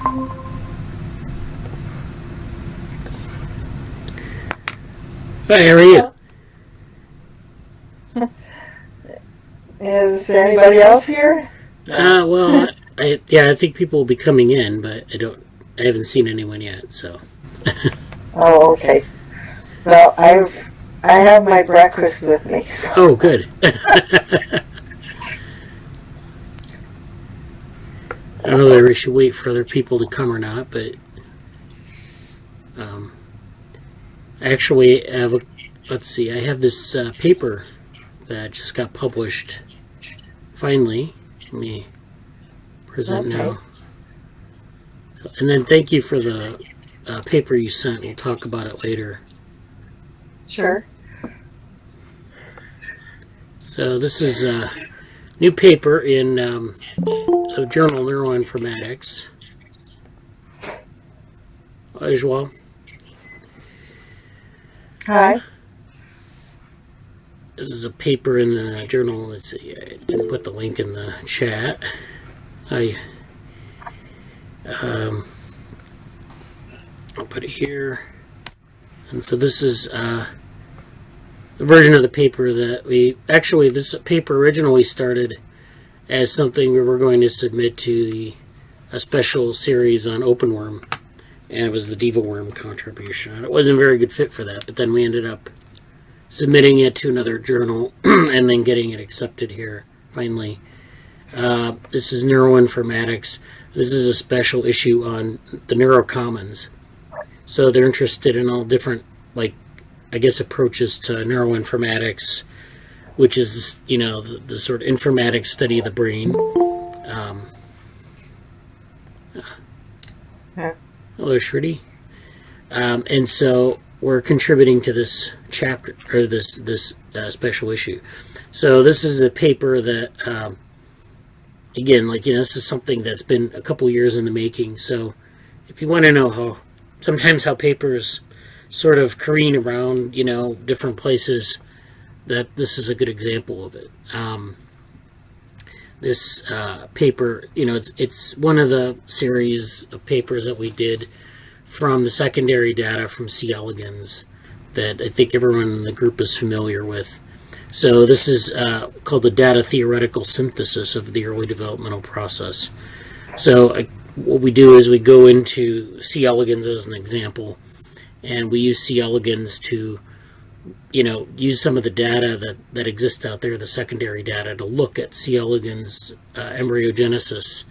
Hi, how are you? Is anybody else here? Well, I think people will be coming in, but I haven't seen anyone yet, so. Oh, okay. Well, I have my breakfast with me. So. Oh, good. I don't know whether we should wait for other people to come or not, but actually, let's see. I have this paper that just got published. Finally, let me present now. So, and then thank you for the paper you sent. We'll talk about it later. Sure. So this is a new paper in the journal Neuroinformatics. Ujjwal. Hi. This is a paper in the journal. Let's see, I didn't put the link in the chat. I'll put it here. And so this is the version of the paper that this paper originally started as something we were going to submit to a special series on OpenWorm, and it was the DevoWorm contribution. And it wasn't a very good fit for that, but then we ended up submitting it to another journal and then getting it accepted here finally. This is Neuroinformatics. This is a special issue on the Neurocommons. So they're interested in all different, approaches to neuroinformatics, which is, the sort of informatics study of the brain. Hello, Shruti. And so we're contributing to this chapter, or this special issue. So this is a paper that, again, this is something that's been a couple years in the making. So if you want to know sometimes how papers sort of careen around, different places, that this is a good example of it. This paper, it's one of the series of papers that we did from the secondary data from C. elegans that I think everyone in the group is familiar with. So this is called the data theoretical synthesis of the early developmental process. So what we do is we go into C. elegans as an example, and we use C. elegans to use some of the data that exists out there, the secondary data, to look at C. elegans embryogenesis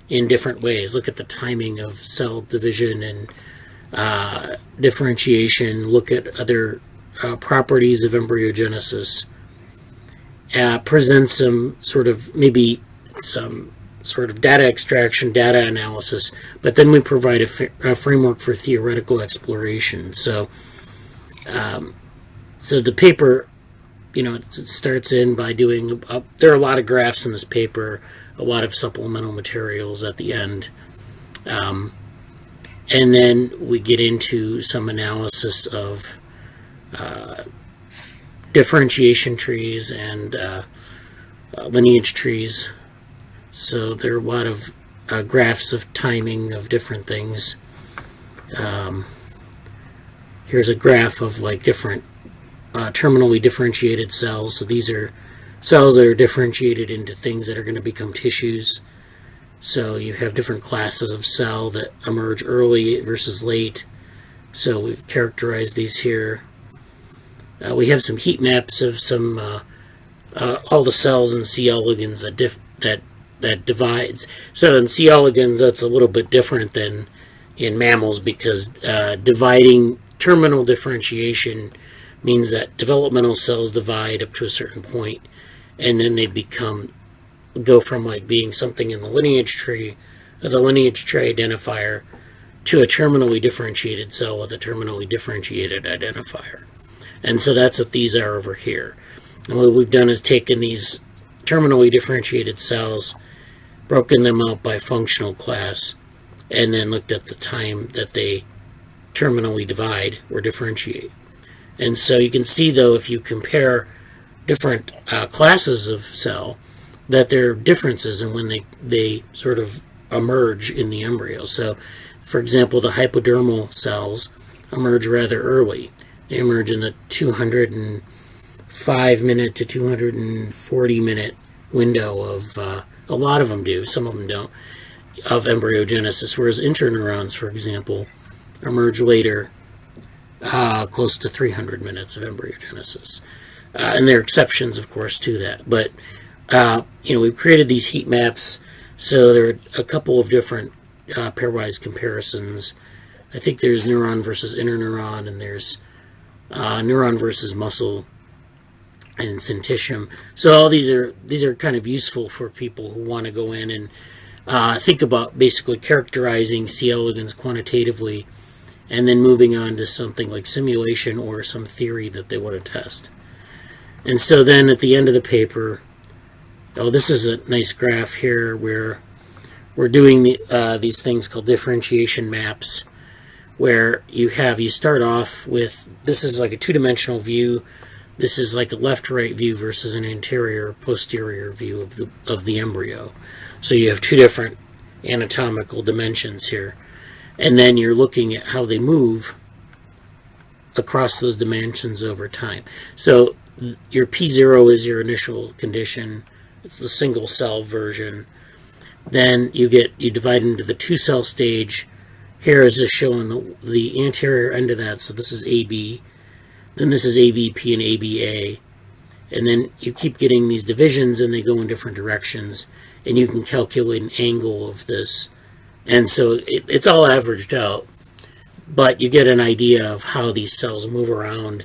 in different ways. Look at the timing of cell division and differentiation. Look at other properties of embryogenesis. Present some sort of data extraction, data analysis, but then we provide a framework for theoretical exploration. So the paper, it starts in by doing, there are a lot of graphs in this paper, a lot of supplemental materials at the end. And then we get into some analysis of differentiation trees and lineage trees. So there are a lot of graphs of timing of different things. Here's a graph of different terminally differentiated cells. So these are cells that are differentiated into things that are going to become tissues. So you have different classes of cell that emerge early versus late. So we've characterized these here. We have some heat maps of some all the cells in C. elegans that divides. So in C. elegans, that's a little bit different than in mammals, because dividing terminal differentiation means that developmental cells divide up to a certain point, and then they go from being something in the lineage tree, or the lineage tree identifier, to a terminally differentiated cell with a terminally differentiated identifier. And so that's what these are over here. And what we've done is taken these terminally differentiated cells, broken them out by functional class, and then looked at the time that they terminally divide or differentiate. And so you can see, though, if you compare different classes of cell, that there are differences in when they sort of emerge in the embryo. So, for example, the hypodermal cells emerge rather early. They emerge in the 205-minute to 240-minute window of, a lot of them do, some of them don't, of embryogenesis, whereas interneurons, for example, emerge later, close to 300 minutes of embryogenesis. And there are exceptions, of course, to that. But, we've created these heat maps, so there are a couple of different pairwise comparisons. I think there's neuron versus interneuron, and there's neuron versus muscle and syncytium. So all these are kind of useful for people who want to go in and think about basically characterizing C. elegans quantitatively, and then moving on to something like simulation or some theory that they want to test. And so then at the end of the paper, this is a nice graph here where we're doing these things called differentiation maps, where you start off with, this is like a two-dimensional view. This is like a left-right view versus an anterior-posterior view of the embryo. So you have two different anatomical dimensions here. And then you're looking at how they move across those dimensions over time. So your P0 is your initial condition. It's the single-cell version. Then you divide into the two-cell stage. Here is just showing the anterior end of that. So this is AB. Then this is ABP and ABA. And then you keep getting these divisions, and they go in different directions. And you can calculate an angle of this. And so it's all averaged out. But you get an idea of how these cells move around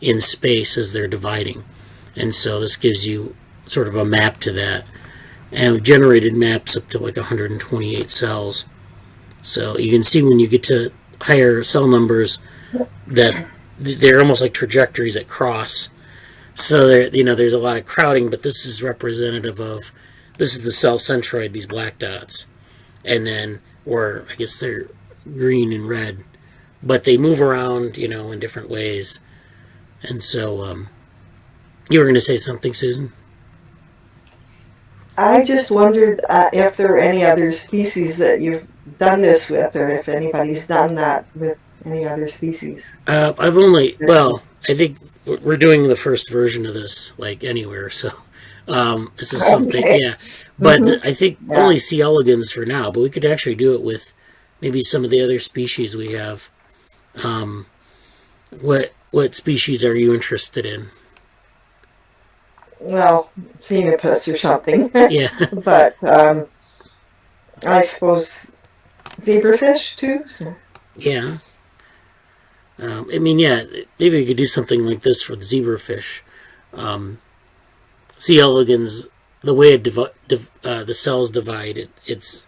in space as they're dividing. And so this gives you sort of a map to that. And we've generated maps up to like 128 cells. So you can see when you get to higher cell numbers that they're almost like trajectories that cross. So there's a lot of crowding, but this is representative of, this is the cell centroid, these black dots. And then, or I guess they're green and red, but they move around, in different ways. And so, you were going to say something, Susan? I just wondered if there are any other species that you've done this with, or if anybody's done that with any other species. I think we're doing the first version of this, like anywhere, so this is something, okay. Yeah. But I think only C. elegans for now, but we could actually do it with maybe some of the other species we have. What species are you interested in? Well, Xenopus or something. Yeah. But I suppose zebrafish too. So. Yeah. Maybe we could do something like this for the zebrafish. C. elegans, the way the cells divide, it's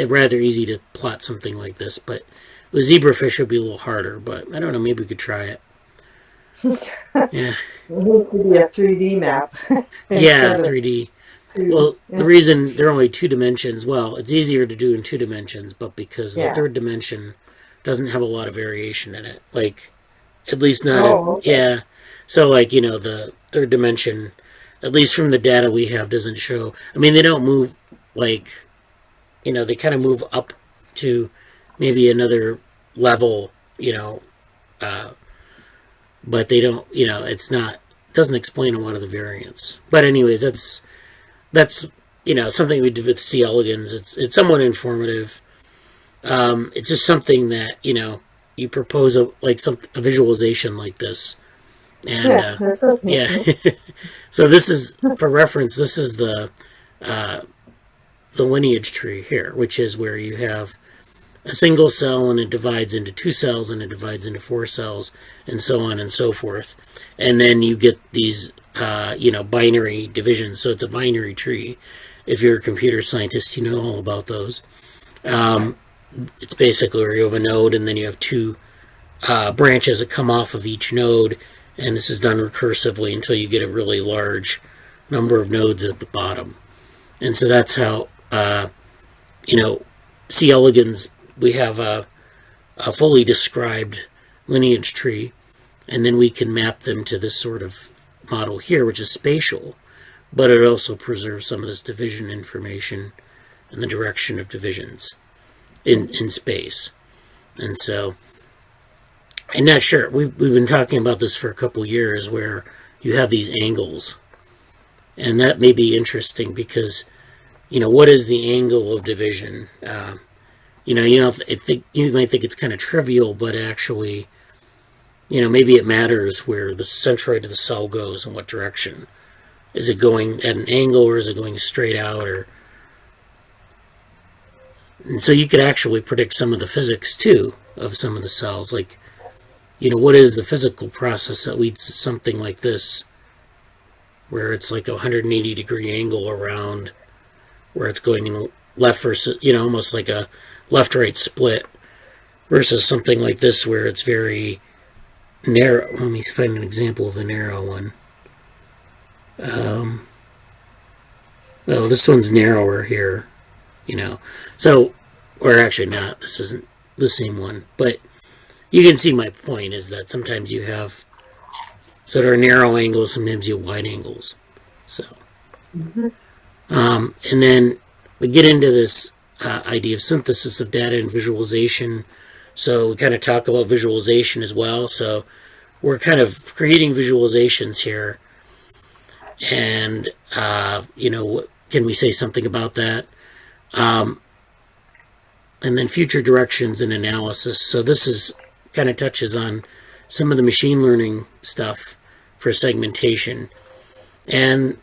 rather easy to plot something like this, but with zebrafish it would be a little harder, but I don't know, maybe we could try it. Yeah. It could be a 3D map. Yeah, 3D. Well, the reason they're only 2 dimensions, it's easier to do in 2 dimensions, but because the third dimension doesn't have a lot of variation in it. Like, at least not... Yeah. So, the third dimension, at least from the data we have, doesn't show... they don't move, they kind of move up to maybe another level, but they don't, doesn't explain a lot of the variance. But anyways, that's something we did with C. elegans. It's somewhat informative. It's just something that, you propose a visualization like this. And, So this is, for reference, this is the lineage tree here, which is where you have a single cell and it divides into 2 cells and it divides into 4 cells and so on and so forth. And then you get these, binary divisions. So it's a binary tree. If you're a computer scientist, you know all about those. It's basically where you have a node and then you have 2 branches that come off of each node. And this is done recursively until you get a really large number of nodes at the bottom. And so that's how, C. elegans, we have a fully described lineage tree, and then we can map them to this sort of model here, which is spatial, but it also preserves some of this division information and the direction of divisions in space. And so, I'm not sure. We've been talking about this for a couple years, where you have these angles, and that may be interesting because, what is the angle of division? I think you might think it's kind of trivial, but actually, maybe it matters where the centroid of the cell goes and what direction. Is it going at an angle, or is it going straight out? And so you could actually predict some of the physics too of some of the cells, like, what is the physical process that leads to something like this, where it's like a 180-degree angle around, where it's going in left versus, almost like a left-right split, versus something like this where it's very narrow. Let me find an example of a narrow one. Well, this one's narrower here, So, or actually not. This isn't the same one, but you can see my point is that sometimes you have sort of narrow angles, sometimes you have wide angles. So, and then we get into this idea of synthesis of data and visualization. So we kind of talk about visualization as well. So we're kind of creating visualizations here. And, can we say something about that? And then future directions and analysis. So this is kind of touches on some of the machine learning stuff for segmentation. And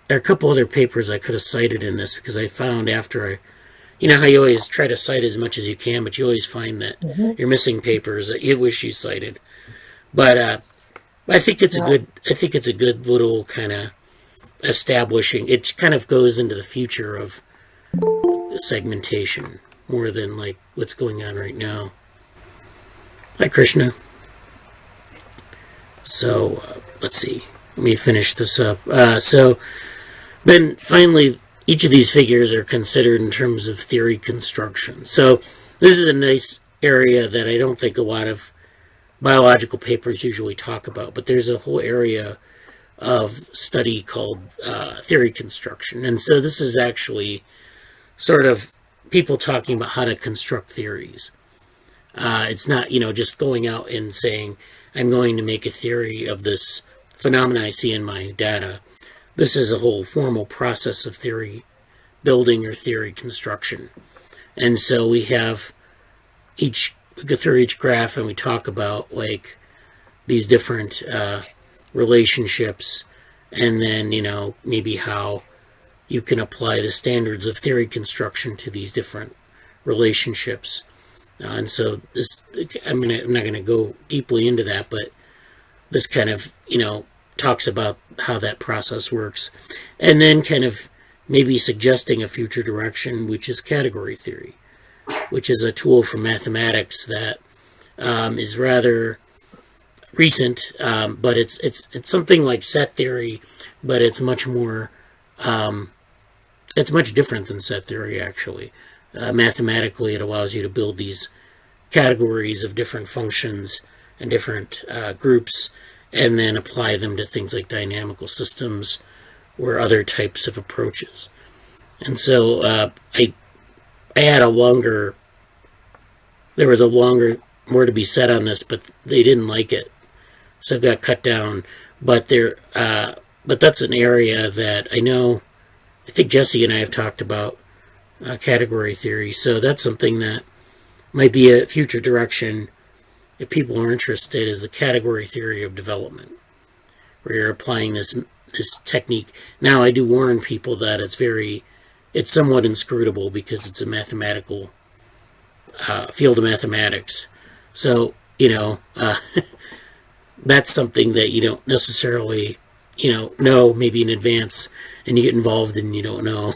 there are a couple other papers I could have cited in this, because I found after how you always try to cite as much as you can, but you always find that you're missing papers that you wish you cited. But I think it's a good little kind of establishing. It kind of goes into the future of segmentation more than like what's going on right now. Hi, Krishna. So let's see. Let me finish this up. So then finally, each of these figures are considered in terms of theory construction. So this is a nice area that I don't think a lot of biological papers usually talk about, but there's a whole area of study called theory construction. And so this is actually sort of people talking about how to construct theories. It's not, just going out and saying, I'm going to make a theory of this phenomena I see in my data. This is a whole formal process of theory building or theory construction. And so we go through each graph and we talk about like these different relationships, and then, maybe how you can apply the standards of theory construction to these different relationships. And so this, I'm not going to go deeply into that, but this kind of, talks about how that process works. And then kind of maybe suggesting a future direction, which is category theory, which is a tool from mathematics that is rather recent, but it's something like set theory, but it's much more, it's much different than set theory, actually. Mathematically, it allows you to build these categories of different functions and different groups, and then apply them to things like dynamical systems or other types of approaches. And so I had there was a longer, more to be said on this, but they didn't like it, so it got cut down. But that's an area that I think Jesse and I have talked about category theory. So that's something that might be a future direction if people are interested, is the category theory of development, where you're applying this technique. Now, I do warn people that it's somewhat inscrutable because it's a mathematical field of mathematics. So, that's something that you don't necessarily, know maybe in advance, and you get involved and you don't know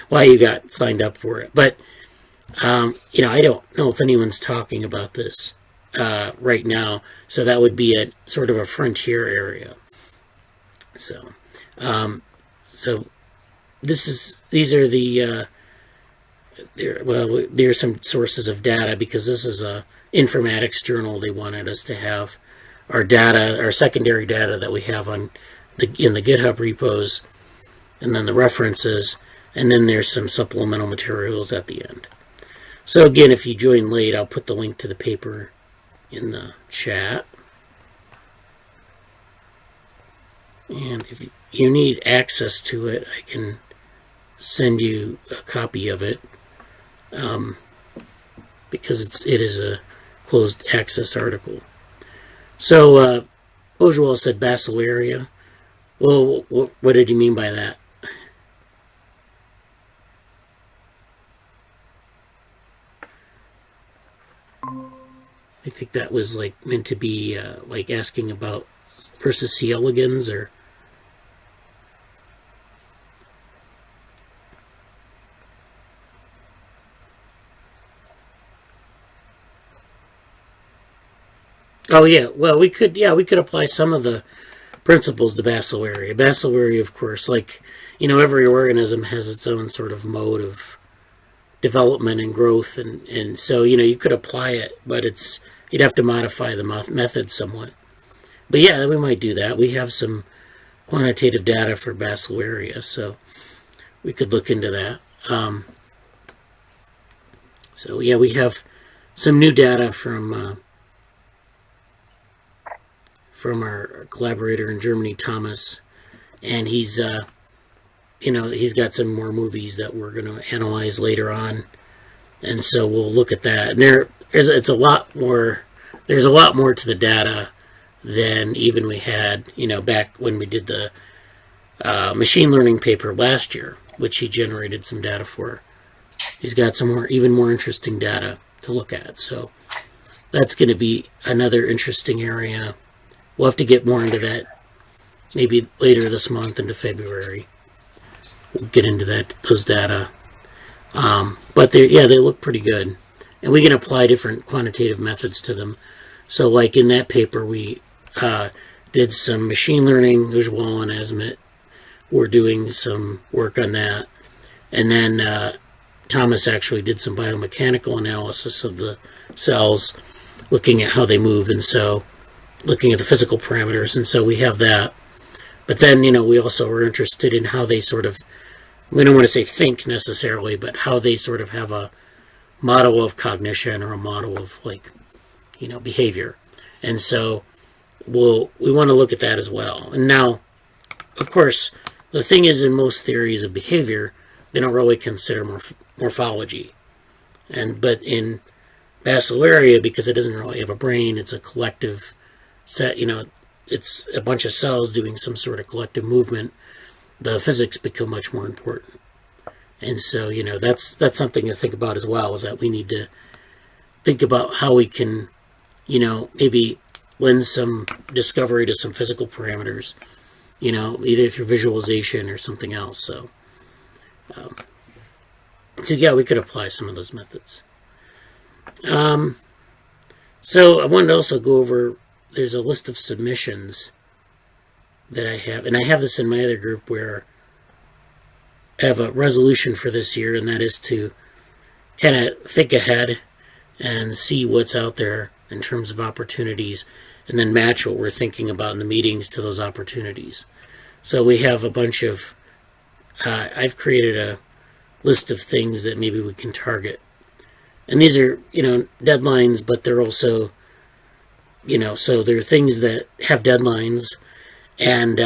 why you got signed up for it. But, I don't know if anyone's talking about this right now. So that would be a sort of a frontier area. So, these are the, there's some sources of data, because this is a informatics journal. They wanted us to have our data, our secondary data that we have in the GitHub repos, and then the references. And then there's some supplemental materials at the end. So again, if you join late, I'll put the link to the paper in the chat. And if you need access to it, I can send you a copy of it, because it is a closed access article. So Ujjwal said basilaria. Well, what did you mean by that? I think that was like meant to be like asking about versus C. elegans, or oh yeah, well we could apply some of the principles to basilaria. Basilaria, of course, like every organism has its own sort of mode of development and growth, and so you could apply it, but you'd have to modify the method somewhat. But yeah, we might do that. We have some quantitative data for basilaria, so we could look into that. So yeah, we have some new data from our collaborator in Germany, Thomas, and he's got some more movies that we're going to analyze later on, and so we'll look at that. And there's a lot more to the data than even we had, back when we did the machine learning paper last year, which he generated some data for. He's got some even more interesting data to look at. So that's going to be another interesting area. We'll have to get more into that maybe later this month into February. We'll get into those data. But they look pretty good. And we can apply different quantitative methods to them. So like in that paper, we did some machine learning. Ujjwal and Asmit were doing some work on that. And then Thomas actually did some biomechanical analysis of the cells, looking at how they move, and so looking at the physical parameters. And so we have that. But then, we also are interested in how they sort of, we don't want to say think necessarily, but how they sort of have a model of cognition or a model of behavior. And so we want to look at that as well. And now, of course, the thing is, in most theories of behavior, they don't really consider morphology. But in basilaria, because it doesn't really have a brain, it's a collective set, it's a bunch of cells doing some sort of collective movement, the physics become much more important. And so, that's something to think about as well, is that we need to think about how we can, maybe lend some discovery to some physical parameters, either through visualization or something else. So yeah, we could apply some of those methods. So I wanted to also go over, there's a list of submissions that I have, and I have this in my other group where I have a resolution for this year, and that is to kind of think ahead and see what's out there in terms of opportunities, and then match what we're thinking about in the meetings to those opportunities. So we have a bunch of, I've created a list of things that maybe we can target. And these are, deadlines, but they're also, so they're things that have deadlines, and,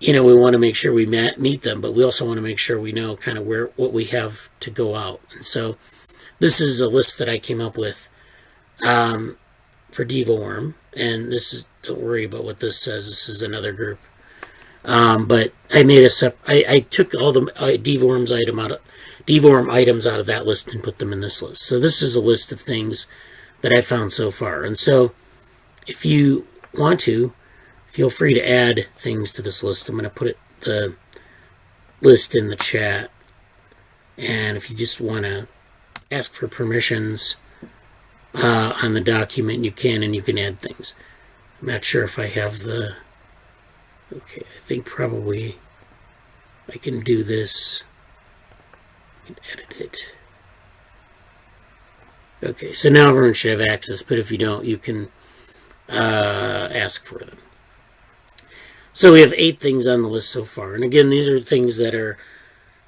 we want to make sure we meet them, but we also want to make sure we know kind of what we have to go out. And so this is a list that I came up with for DevoWorm, and don't worry about what this says, this is another group. But I made I took all the DevoWorm items out of that list and put them in this list. So this is a list of things that I found so far. And so if you want to, feel free to add things to this list. I'm going to put the list in the chat. And if you just want to ask for permissions on the document, you can, and you can add things. I'm not sure if I have the... Okay, I think probably I can do this. I can edit it. Okay, so now everyone should have access, but if you don't, you can ask for them. So we have 8 things on the list so far. And again, these are things that are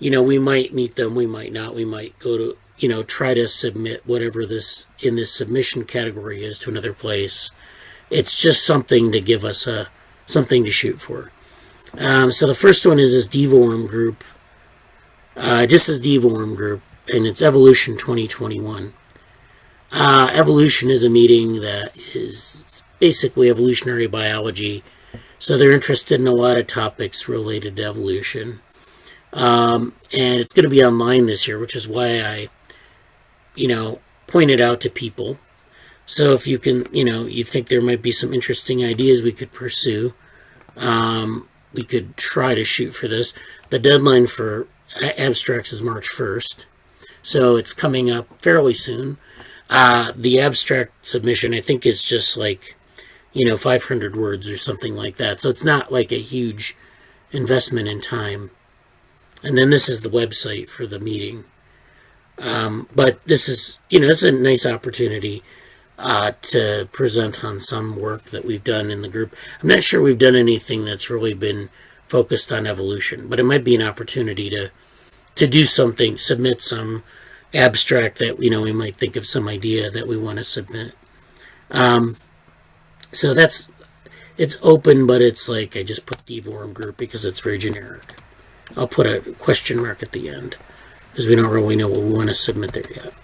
we might meet them, we might not, we might go to, try to submit whatever this in this submission category is to another place. It's just something to give us something to shoot for. So the first one is this DevoWorm group. Just this DevoWorm group, and it's Evolution 2021. Evolution is a meeting that is basically evolutionary biology. So they're interested in a lot of topics related to evolution. And it's going to be online this year, which is why I, point it out to people. So if you can, you think there might be some interesting ideas we could pursue, we could try to shoot for this. The deadline for abstracts is March 1st. So it's coming up fairly soon. The abstract submission, I think, is just like, 500 words or something like that. So it's not like a huge investment in time. And then this is the website for the meeting. But this is, it's a nice opportunity to present on some work that we've done in the group. I'm not sure we've done anything that's really been focused on evolution, but it might be an opportunity to do something, submit some abstract that, we might think of some idea that we want to submit. So it's open, but it's like I just put DevoWorm group because it's very generic. I'll put a question mark at the end because we don't really know what we want to submit there yet.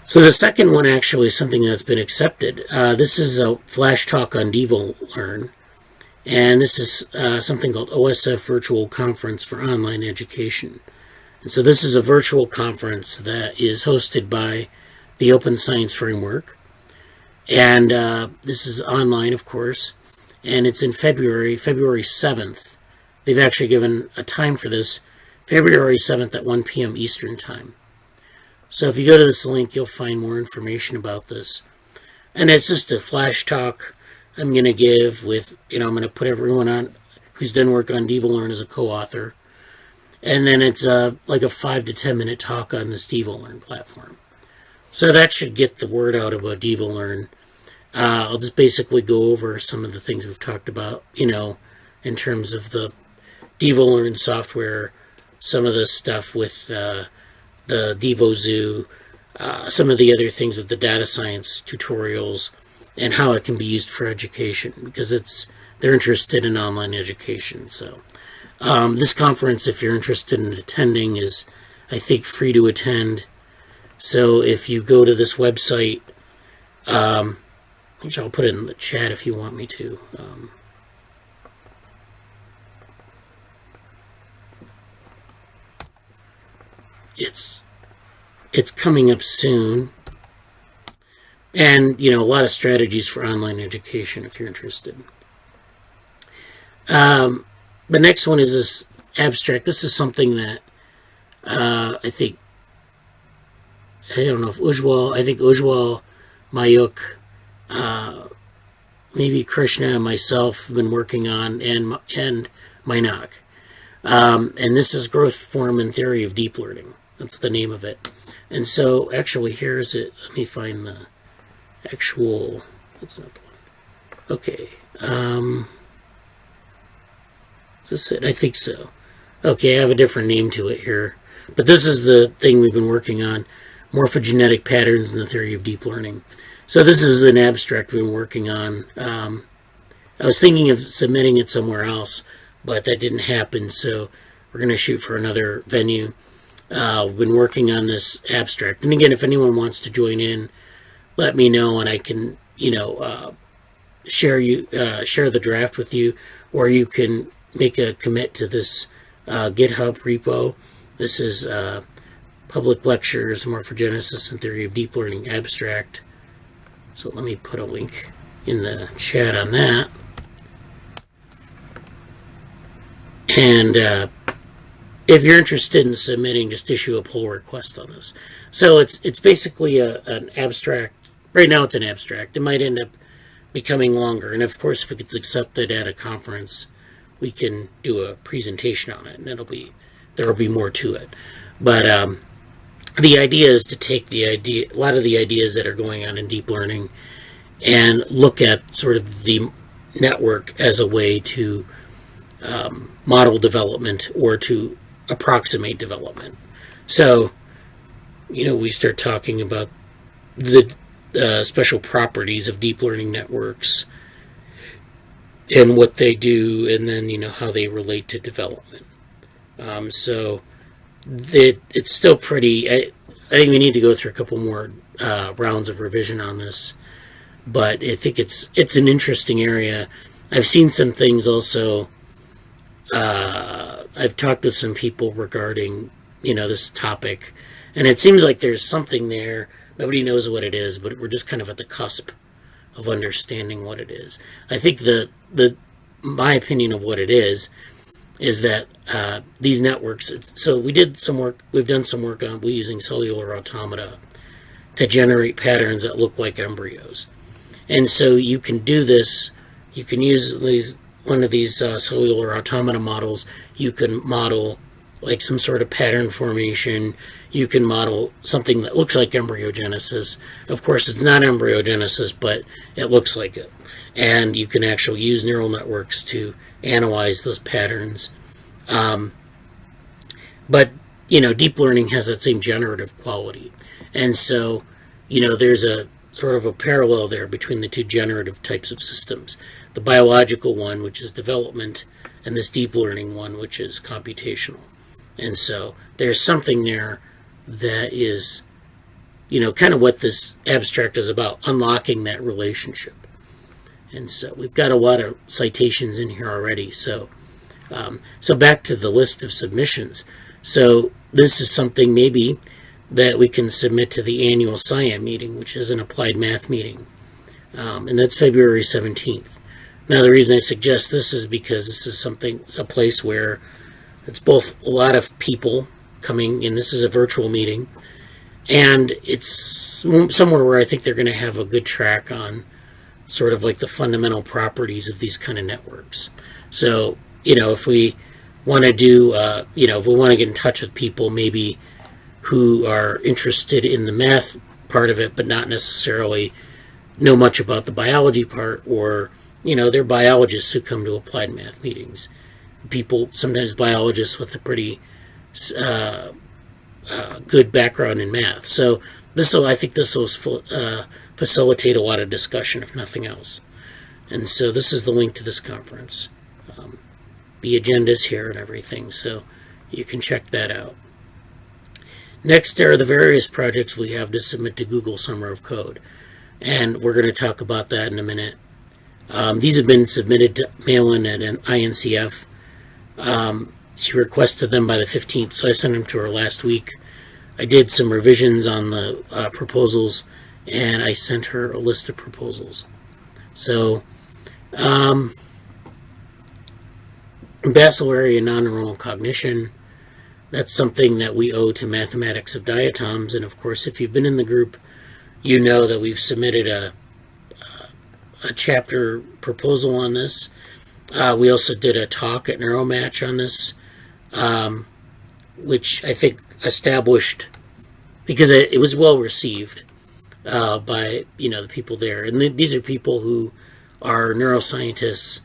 So the second one actually is something that's been accepted. This is a flash talk on DevoLearn, and this is something called OSF Virtual Conference for Online Education. And so this is a virtual conference that is hosted by the Open Science Framework. And this is online, of course, and it's in February 7th. They've actually given a time for this, February 7th at 1 p.m. Eastern Time. So if you go to this link, you'll find more information about this. And it's just a flash talk I'm going to give with, I'm going to put everyone on who's done work on DevoLearn as a co-author. And then it's like a 5 to 10 minute talk on this DevoLearn platform. So that should get the word out about DevoLearn. I'll just basically go over some of the things we've talked about, in terms of the DevoLearn software, some of the stuff with the DevoZoo, some of the other things with the data science tutorials, and how it can be used for education, because they're interested in online education. So this conference, if you're interested in attending, is, I think, free to attend. So if you go to this website, which I'll put it in the chat if you want me to. It's coming up soon. And, a lot of strategies for online education if you're interested. The next one is this abstract. This is something that I think, I don't know if Ujjwal, Mayuk, maybe Krishna and myself have been working on, and Mainak. And this is Growth Form and Theory of Deep Learning. That's the name of it. And so, actually, here's it. Let me find the actual, that's not the one. Okay. Is this it? I think so. Okay, I have a different name to it here. But this is the thing we've been working on. Morphogenetic Patterns and the Theory of Deep Learning. So this is an abstract we've been working on. I was thinking of submitting it somewhere else, but that didn't happen, so we're going to shoot for another venue. We've been working on this abstract. And again, if anyone wants to join in, let me know, and I can, share the draft with you, or you can make a commit to this GitHub repo. This is Public Lectures, Morphogenesis, and Theory of Deep Learning Abstract. So let me put a link in the chat on that. And if you're interested in submitting, just issue a pull request on this. So it's basically an abstract. Right now it's an abstract. It might end up becoming longer. And of course, if it gets accepted at a conference, we can do a presentation on it, and there will be more to it. But the idea is to take a lot of the ideas that are going on in deep learning and look at sort of the network as a way to model development or to approximate development. So, we start talking about the special properties of deep learning networks and what they do, and then, how they relate to development. So it's still pretty, I think we need to go through a couple more rounds of revision on this, but I think it's an interesting area. I've seen some things also. I've talked to some people regarding, this topic, and it seems like there's something there. Nobody knows what it is, but we're just kind of at the cusp of understanding what it is. I think my opinion of what it is that these networks. So we've done some work on using cellular automata to generate patterns that look like embryos, and so you can do this. You can use one of these cellular automata models. You can model like some sort of pattern formation. You can model something that looks like embryogenesis. Of course, it's not embryogenesis, but it looks like it. And you can actually use neural networks to analyze those patterns. But, deep learning has that same generative quality. And so, there's a sort of a parallel there between the two generative types of systems. The biological one, which is development, and this deep learning one, which is computational. And so there's something there that is, kind of what this abstract is about, unlocking that relationship. And so we've got a lot of citations in here already. So back to the list of submissions. So this is something maybe that we can submit to the annual SciAm meeting, which is an applied math meeting. And that's February 17th. Now, the reason I suggest this is because this is a place where it's both a lot of people coming, and this is a virtual meeting, and it's somewhere where I think they're going to have a good track on sort of like the fundamental properties of these kind of networks. So, if we want to do, if we want to get in touch with people maybe who are interested in the math part of it, but not necessarily know much about the biology part, or they're biologists who come to applied math meetings. People, sometimes biologists with a pretty good background in math. So I think this will facilitate a lot of discussion, if nothing else. And so this is the link to this conference. The agenda's here and everything, so you can check that out. Next are the various projects we have to submit to Google Summer of Code, and we're going to talk about that in a minute. These have been submitted to Malin at an INCF. She requested them by the 15th, so I sent them to her last week. I did some revisions on the proposals, and I sent her a list of proposals. So, bacillary and non-neuronal cognition, that's something that we owe to mathematics of diatoms, and of course, if you've been in the group, you know that we've submitted a chapter proposal on this. We also did a talk at NeuroMatch on this, which I think established, because it was well received by the people there, and these are people who are neuroscientists,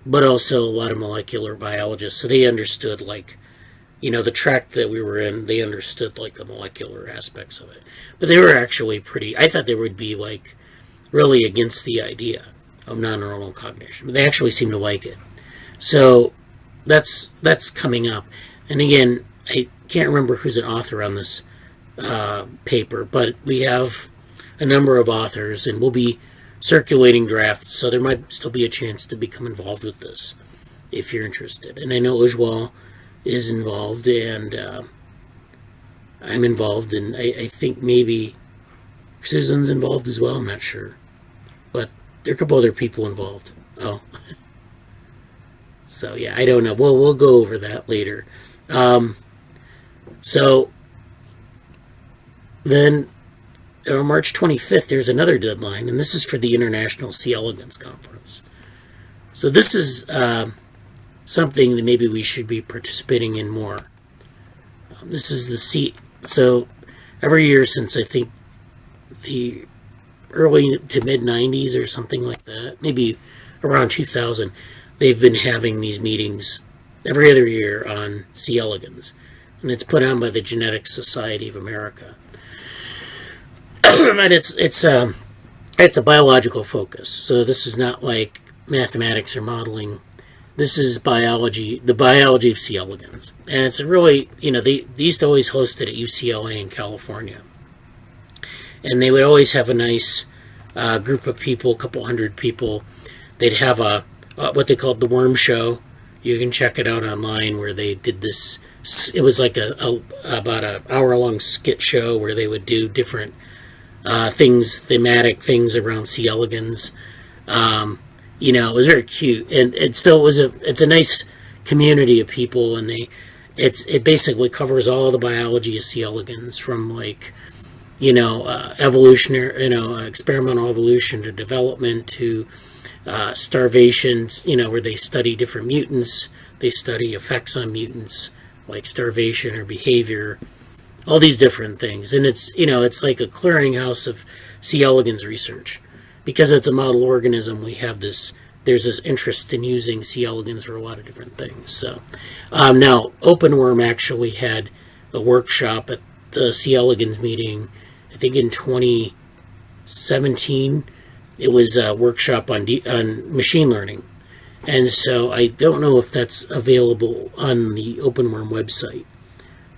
but also a lot of molecular biologists, so they understood the track that we were in. They understood the molecular aspects of it, but they were actually I thought they would be really against the idea of non-neuronal cognition, but they actually seem to like it. So that's coming up. And again, I can't remember who's an author on this paper, but we have a number of authors, and we'll be circulating drafts, so there might still be a chance to become involved with this if you're interested. And I know Ujjwal is involved, and I'm involved, and I think maybe Susan's involved as well. I'm not sure, but there are a couple other people involved. Oh, so yeah, I don't know. Well, we'll go over that later. So then on March 25th, there's another deadline, and this is for the International C. elegans Conference. So this is something that maybe we should be participating in more. This is the C. So every year since I think the early to mid 90s or something like that, maybe around 2000, they've been having these meetings every other year on C. elegans, and it's put on by the Genetic Society of America. And it's a biological focus, so this is not like mathematics or modeling. This is biology, the biology of C. elegans, and it's really, they used to always host it at UCLA in California, and they would always have a nice group of people, a couple hundred people. They'd have what they called the Worm Show. You can check it out online, where they did this. It was like about an hour-long skit show where they would do different thematic things around C. elegans. It was very cute, and so it's a nice community of people, and it basically covers all the biology of C. elegans, from like evolutionary, experimental evolution to development to starvation, where they study different mutants. They study effects on mutants like starvation or behavior, all these different things. And it's like a clearinghouse of C. elegans research. Because it's a model organism, there's this interest in using C. elegans for a lot of different things. So now, OpenWorm actually had a workshop at the C. elegans meeting, I think in 2017. It was a workshop on machine learning. And so I don't know if that's available on the OpenWorm website.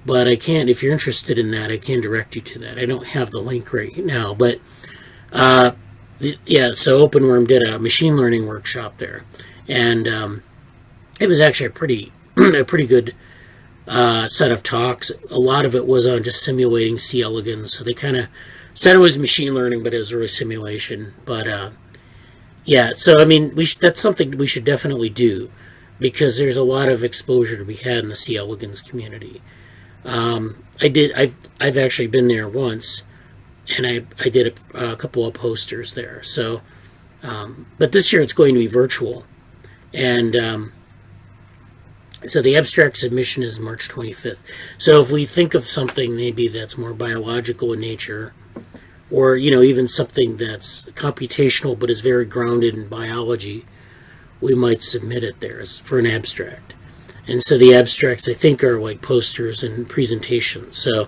But I can, if you're interested in that, I can direct you to that. I don't have the link right now. But so OpenWorm did a machine learning workshop there. And it was actually a pretty good set of talks. A lot of it was on just simulating C. elegans. So they kind of said it was machine learning, but it was really simulation. But so I mean, that's something we should definitely do, because there's a lot of exposure to be had in the C. elegans community. I've actually been there once, and I did a couple of posters there. So, but this year it's going to be virtual, and so the abstract submission is March 25th. So if we think of something maybe that's more biological in nature, or even something that's computational but is very grounded in biology, we might submit it there for an abstract. And so the abstracts, I think, are like posters and presentations. So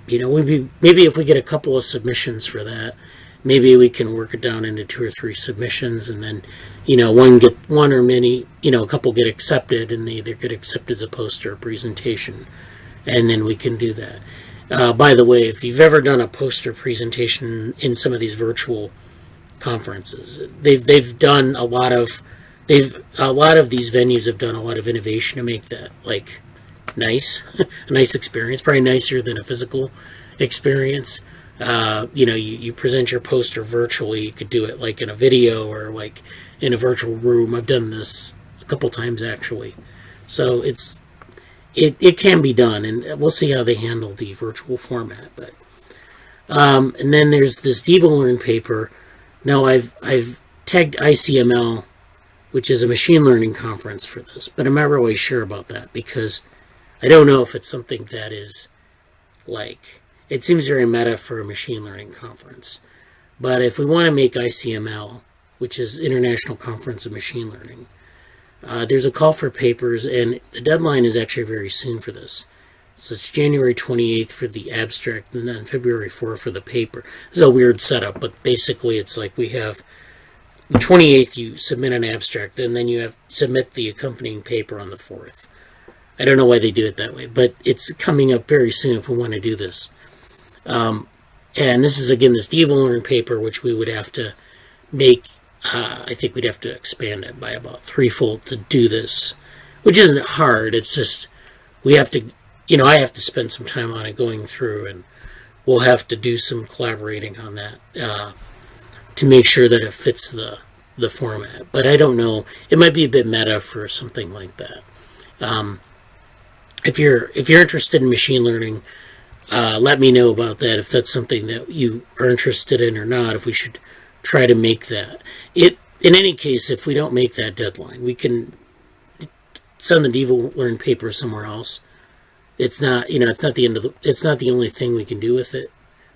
maybe if we get a couple of submissions for that, maybe we can work it down into 2 or 3 submissions, and then one or many, a couple get accepted, and they either get accepted as a poster or presentation, and then we can do that. By the way, if you've ever done a poster presentation in some of these virtual conferences, they've done a lot of these venues have done a lot of innovation to make that like nice, a nice experience, probably nicer than a physical experience. You present your poster virtually. You could do it like in a video or like in a virtual room. I've done this a couple times actually, so it can be done, and we'll see how they handle the virtual format. But and then there's this DevoWorm paper. Now I've tagged ICML, which is a machine learning conference, for this, but I'm not really sure about that, because I don't know if it's something that is like, it seems very meta for a machine learning conference. But if we want to make ICML, which is International Conference of Machine Learning, there's a call for papers, and the deadline is actually very soon for this. So it's January 28th for the abstract, and then February 4th for the paper. This is a weird setup, but basically it's like we have the 28th, you submit an abstract, and then you submit the accompanying paper on the 4th. I don't know why they do it that way, but it's coming up very soon if we want to do this. And this is, again, this DevoWorm paper, which we would have to make. I think we'd have to expand it by about threefold to do this, which isn't hard. It's just we have to, I have to spend some time on it going through, and we'll have to do some collaborating on that to make sure that it fits the format. But I don't know. It might be a bit meta for something like that. If you're interested in machine learning, let me know about that, if that's something that you are interested in or not, if we should try to make that. In any case, if we don't make that deadline, we can send the DevoWorm paper somewhere else. It's not, it's not the end of it's not the only thing we can do with it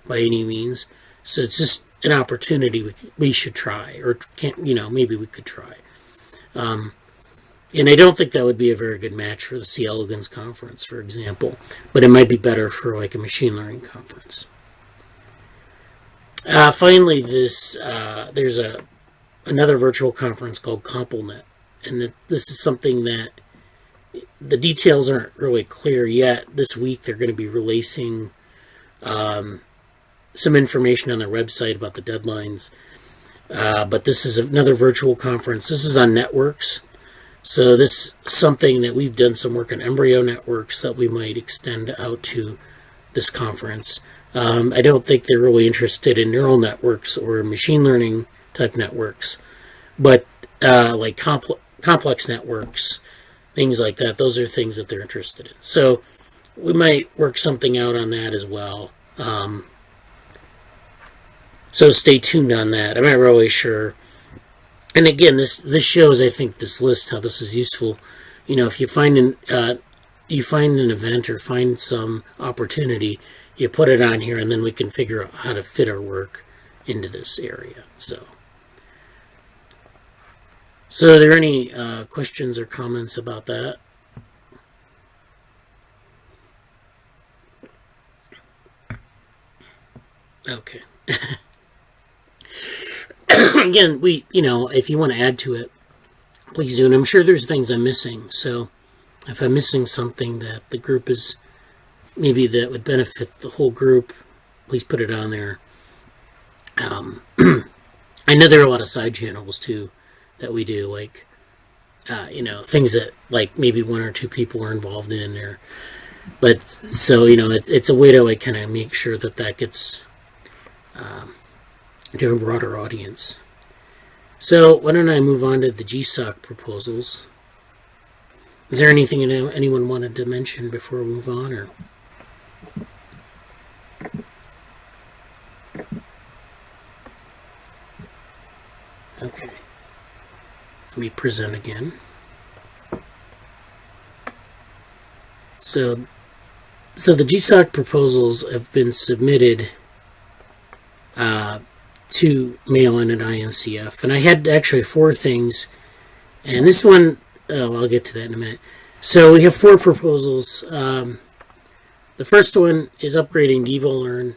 by any means. So it's just an opportunity we should try, or can't, maybe we could try. And I don't think that would be a very good match for the C. elegans conference, for example, but it might be better for like a machine learning conference. Finally, there's another virtual conference called CompleNet, and this is something that the details aren't really clear yet. This week they're going to be releasing some information on their website about the deadlines. But this is another virtual conference. This is on networks. So this is something that we've done some work on embryo networks that we might extend out to this conference. I don't think they're really interested in neural networks or machine learning type networks, but like complex networks, things like that, those are things that they're interested in. So we might work something out on that as well. So stay tuned on that. I'm not really sure. And again, this shows, I think, this list, how this is useful. You know, if you find an event or find some opportunity, you put it on here, and then we can figure out how to fit our work into this area. So are there any questions or comments about that? Okay. Again, if you want to add to it, please do. And I'm sure there's things I'm missing. So if I'm missing something that the group is, maybe that would benefit the whole group, please put it on there. I know there are a lot of side channels too that we do, like, things that like maybe one or two people are involved in there. But so, it's a way to like kind of make sure that gets to a broader audience. So why don't I move on to the Gsoc proposals? Is there anything anyone wanted to mention before we move on, or? Okay. Let me present again. So the Gsoc proposals have been submitted to Mail-In and INCF, and I had actually 4 things, and this one, I'll get to that in a minute. So we have 4 proposals. The first one is upgrading DevoLearn.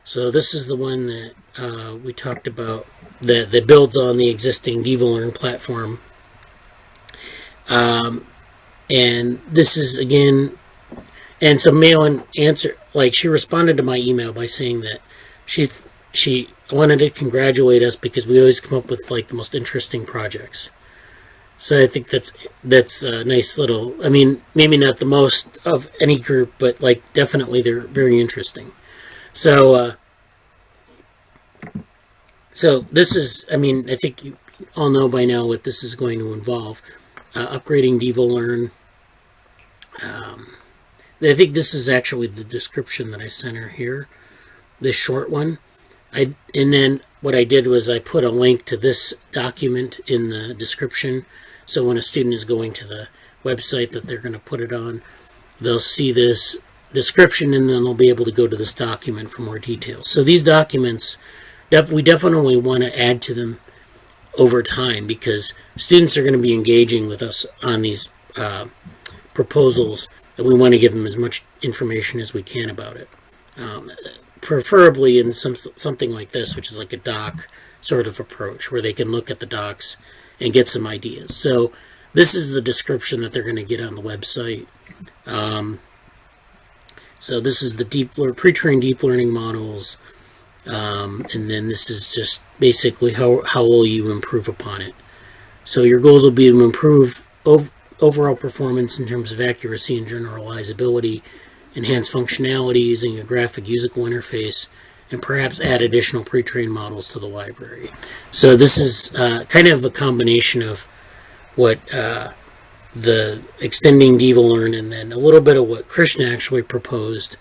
So this is the one that we talked about that builds on the existing DevoLearn platform. And this is, again, and so Mail-In answer, like, she responded to my email by saying that she wanted to congratulate us because we always come up with like the most interesting projects. So I think that's a nice little, I mean, maybe not the most of any group, but like definitely they're very interesting. So this is, I mean, I think you all know by now what this is going to involve. Upgrading DevoLearn. I think this is actually the description that I sent her here, this short one. And then what I did was I put a link to this document in the description. So when a student is going to the website that they're going to put it on, they'll see this description, and then they'll be able to go to this document for more details. So these documents, we definitely want to add to them over time because students are going to be engaging with us on these proposals, and we want to give them as much information as we can about it. Preferably in something like this, which is like a doc sort of approach, where they can look at the docs and get some ideas. So this is the description that they're going to get on the website. So this is the pre-trained deep learning models, and then this is just basically how will you improve upon it. So your goals will be to improve overall performance in terms of accuracy and generalizability, enhance functionality using a graphic user interface, and perhaps add additional pre-trained models to the library. So this is kind of a combination of what the extending DevoLearn and then a little bit of what Krishna actually proposed.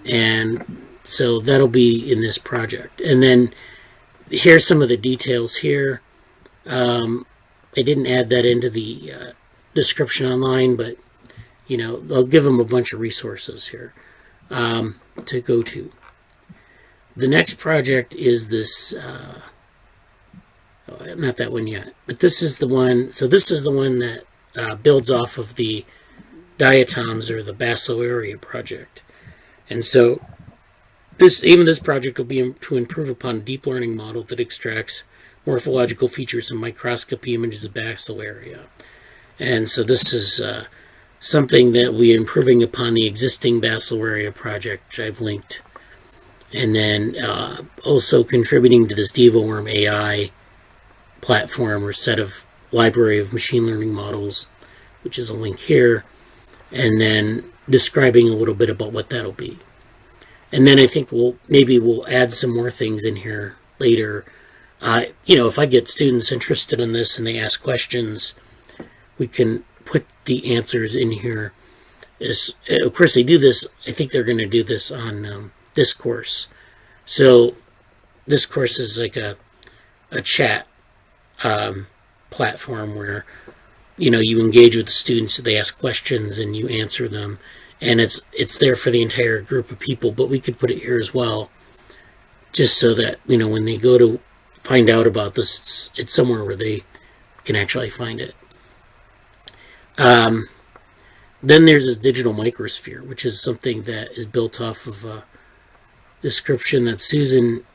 And so that'll be in this project. And then here's some of the details here. I didn't add that into the description online, but I'll give them a bunch of resources here to go to. The next project is this, not that one yet, but this is the one. So this is the one that builds off of the diatoms or the Basilaria project. And so this project will be to improve upon a deep learning model that extracts morphological features and microscopy images of Basilaria. And so this is something that we're improving upon the existing Basilaria project, which I've linked. And then also contributing to this DevoWorm AI platform or set of library of machine learning models, which is a link here. And then describing a little bit about what that'll be. And then I think we'll add some more things in here later. If I get students interested in this and they ask questions, we can put the answers in here. Of course, they do this. I think they're going to do this on Discourse. So Discourse is like a chat platform where you engage with the students, they ask questions, and you answer them. And it's there for the entire group of people, but we could put it here as well, just so that, when they go to find out about this, it's somewhere where they can actually find it. Then there's this digital microsphere, which is something that is built off of a description that Susan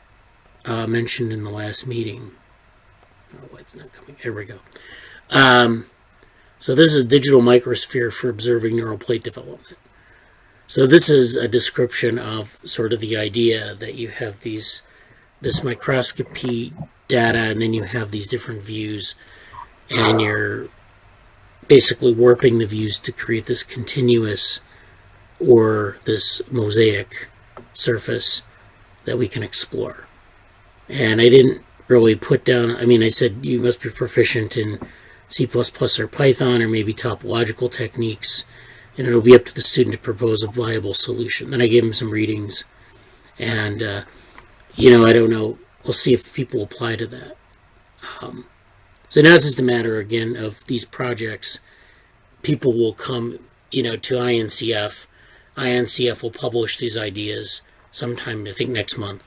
mentioned in the last meeting. Oh, it's not coming. There we go. So this is a digital microsphere for observing neural plate development. So this is a description of sort of the idea that you have this microscopy data, and then you have these different views, and you're basically warping the views to create this continuous or this mosaic surface that we can explore. And I didn't really put down, I said you must be proficient in C++ or Python or maybe topological techniques, and it'll be up to the student to propose a viable solution. Then I gave them some readings, and I don't know, we'll see if people apply to that. So now it's just a matter, again, of these projects. People will come, to INCF. INCF will publish these ideas sometime, I think, next month.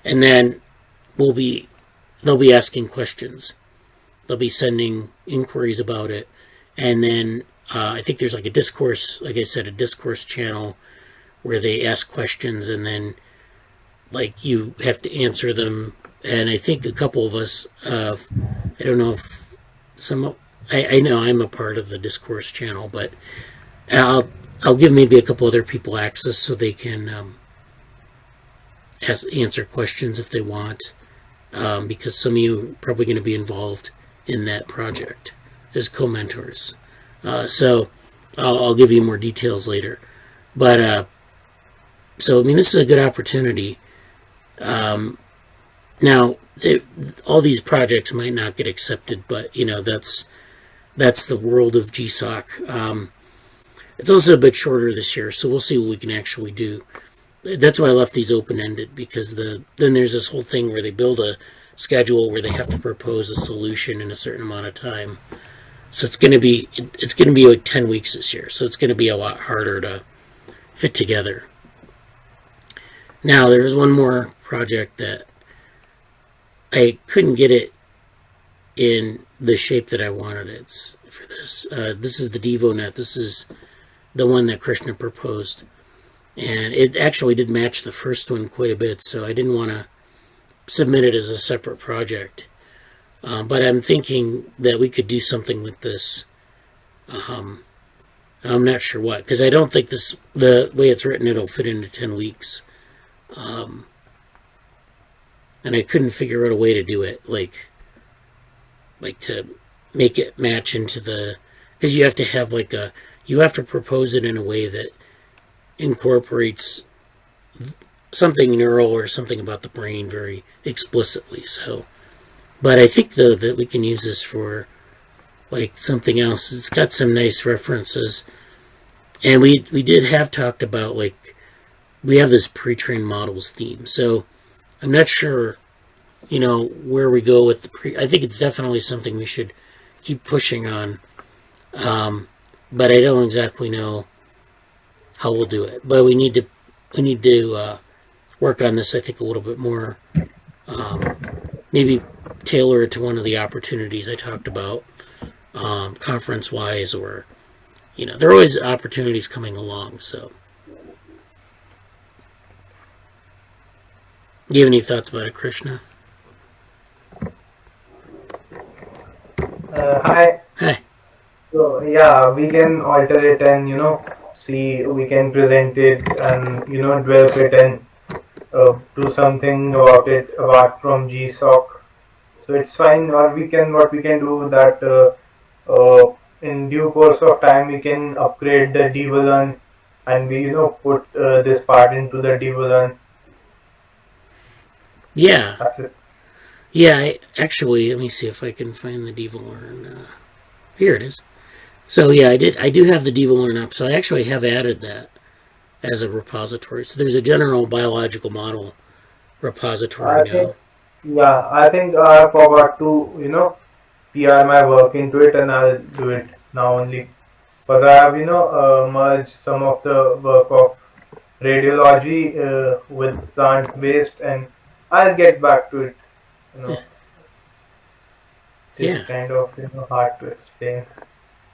And then they'll be asking questions. They'll be sending inquiries about it. And then I think there's like a discourse, like I said, a discourse channel where they ask questions, and then you have to answer them. And I think a couple of us, I don't know if I know I'm a part of the discourse channel, but I'll give maybe a couple other people access so they can answer questions if they want, because some of you are probably going to be involved in that project as co-mentors. So I'll give you more details later. But so this is a good opportunity. Now, all these projects might not get accepted, but that's the world of Gsoc. It's also a bit shorter this year, so we'll see what we can actually do. That's why I left these open-ended, because then there's this whole thing where they build a schedule where they have to propose a solution in a certain amount of time. So it's going to be like 10 weeks this year, so it's going to be a lot harder to fit together. Now, there was one more project that I couldn't get it in the shape that I wanted it for this. This is the DevoNet. This is the one that Krishna proposed. And it actually did match the first one quite a bit, so I didn't want to submit it as a separate project. But I'm thinking that we could do something with this. I'm not sure what, because I don't think the way it's written, it'll fit into 10 weeks. And I couldn't figure out a way to do it, like to make it match into because you have to have you have to propose it in a way that incorporates something neural or something about the brain very explicitly. So, but I think though that we can use this for something else. It's got some nice references, and we did have talked about we have this pre-trained models theme. So I'm not sure, where we go with I think it's definitely something we should keep pushing on, but I don't exactly know how we'll do it. But we need to work on this, I think, a little bit more. Maybe tailor it to one of the opportunities I talked about, conference-wise, or, there are always opportunities coming along, so. Do you have any thoughts about it, Krishna? Hi. Hi. So yeah, we can alter it and see, we can present it and develop it and do something about it apart from Gsoc. So it's fine. Or what we can do that in due course of time we can upgrade the DevoWorm and we put this part into the DevoWorm. Yeah. That's it. Yeah, actually, let me see if I can find the DevoWorm. Here it is. So yeah, I do have the DevoWorm up, so I actually have added that as a repository. So there's a general biological model repository now. I think I forgot to PR my work into it, and I'll do it now only. Because I have merged some of the work of radiology with plant-based, and I'll get back to it. It's kind of hard to explain.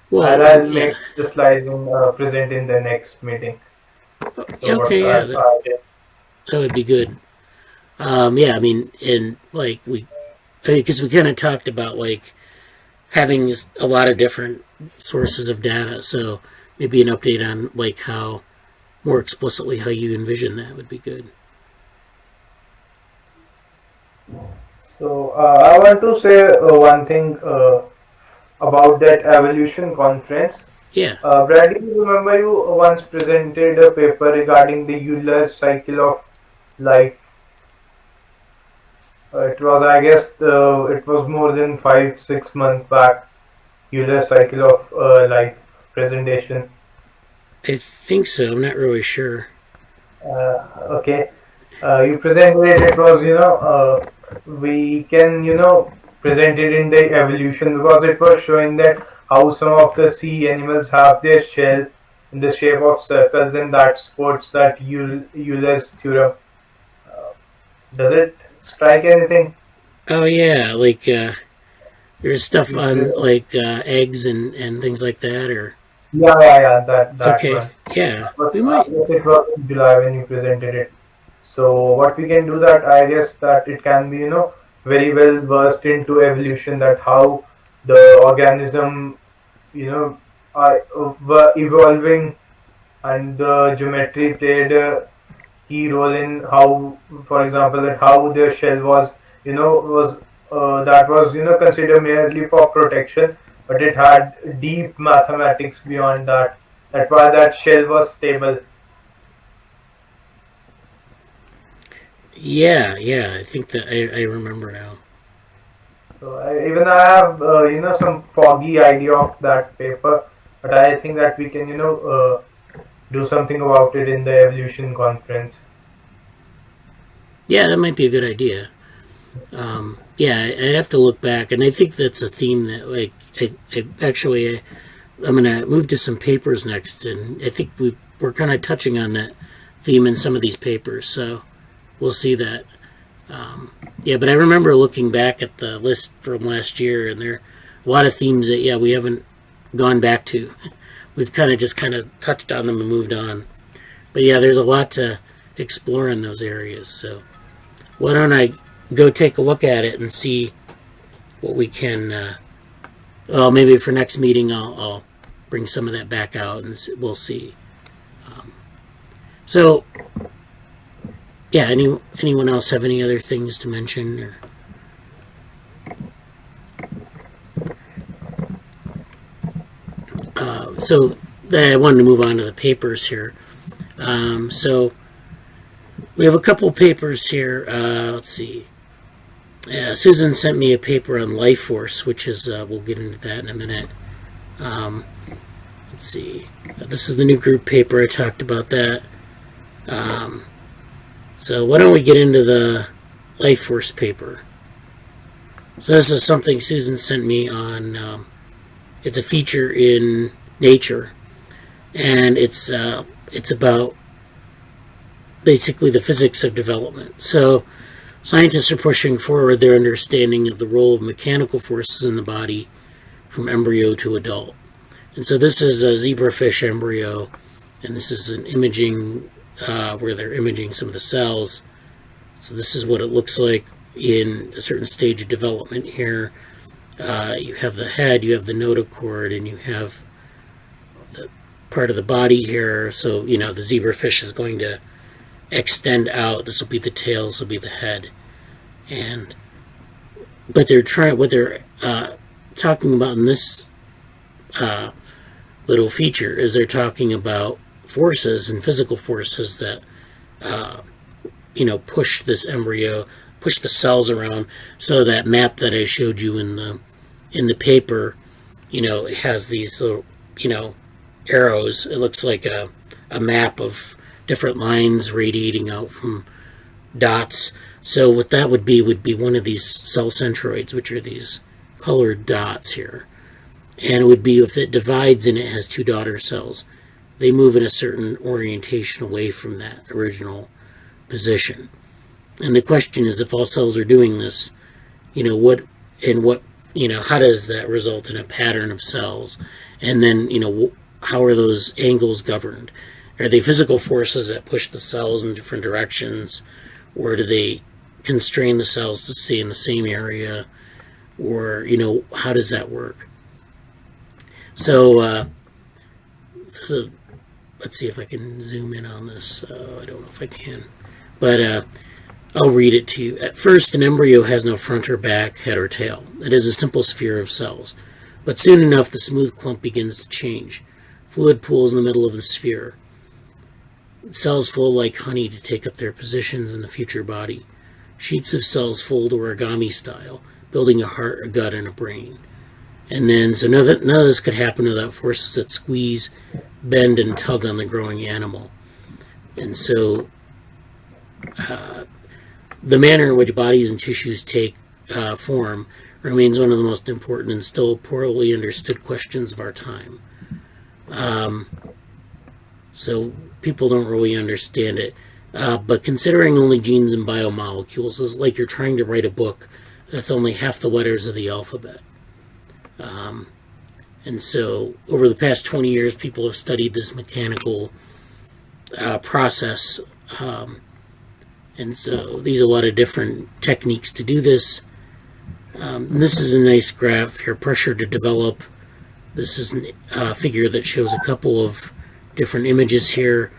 Well, I'll make the slides and present in the next meeting. So okay, that would be good. I mean, because we kind of talked about having a lot of different sources of data, so maybe an update on how more explicitly how you envision that would be good. So I want to say one thing about that evolution conference. Yeah. Brad, do you remember you once presented a paper regarding the Euler's cycle of life? It was, I guess, it was more than 5-6 months back. Euler's cycle of life presentation. I think so. I'm not really sure. Okay. You presented it. It was, we can, present it in the evolution, because it was showing that how some of the sea animals have their shell in the shape of circles, and that supports that Euler's theorem. Does it strike anything? Oh yeah, there's stuff on eggs and things like that, or that okay, one. yeah, But we might. it was in July when you presented it. So what we can do, that I guess that it can be very well versed into evolution, that how the organism were evolving, and the geometry played a key role in how, for example, that how their shell was that was considered merely for protection, but it had deep mathematics beyond that. That's why that shell was stable. Yeah, I think that I remember now. So I have some foggy idea of that paper, but I think that we can do something about it in the evolution conference. Yeah, that might be a good idea. I'd have to look back, and I think that's a theme that I'm gonna move to some papers next, and I think we're kind of touching on that theme in some of these papers, so we'll see that. But I remember looking back at the list from last year, and there are a lot of themes that we haven't gone back to. We've kind of touched on them and moved on. But yeah, there's a lot to explore in those areas. So why don't I go take a look at it and see what we can. Maybe for next meeting I'll bring some of that back out, and we'll see. Anyone else have any other things to mention? Or? I wanted to move on to the papers here. So we have a couple papers here. Let's see. Susan sent me a paper on life force, which is, we'll get into that in a minute. Let's see. This is the new group paper. I talked about that. So why don't we get into the life force paper? So this is something Susan sent me on. It's a feature in Nature, and it's about basically the physics of development. So scientists are pushing forward their understanding of the role of mechanical forces in the body from embryo to adult. And so this is a zebrafish embryo, and this is an imaging where they're imaging some of the cells. So this is what it looks like in a certain stage of development here. You have the head, you have the notochord, and you have the part of the body here. So, the zebrafish is going to extend out. This will be the tail, this will be the head. But what they're talking about in this little feature is they're talking about forces and physical forces that push this embryo, push the cells around. So that map that I showed you in the paper, it has these little arrows. It looks like a map of different lines radiating out from dots. So what that would be one of these cell centroids, which are these colored dots here. And it would be, if it divides and it has two daughter cells, they move in a certain orientation away from that original position. And the question is, if all cells are doing this, how does that result in a pattern of cells? And then, how are those angles governed? Are they physical forces that push the cells in different directions? Or do they constrain the cells to stay in the same area? Or, how does that work? So let's see if I can zoom in on this. I don't know if I can. But I'll read it to you. At first, an embryo has no front or back, head or tail. It is a simple sphere of cells. But soon enough, the smooth clump begins to change. Fluid pools in the middle of the sphere. Cells flow like honey to take up their positions in the future body. Sheets of cells fold origami style, building a heart, a gut, and a brain. And then, so none of this could happen without forces that squeeze, bend, and tug on the growing animal. And so, the manner in which bodies and tissues take form remains one of the most important and still poorly understood questions of our time. So people don't really understand it. But considering only genes and biomolecules is like you're trying to write a book with only half the letters of the alphabet. And so over the past 20 years, people have studied this mechanical process. And so these are a lot of different techniques to do this. And this is a nice graph here, pressure to develop. This is a figure that shows a couple of different images here.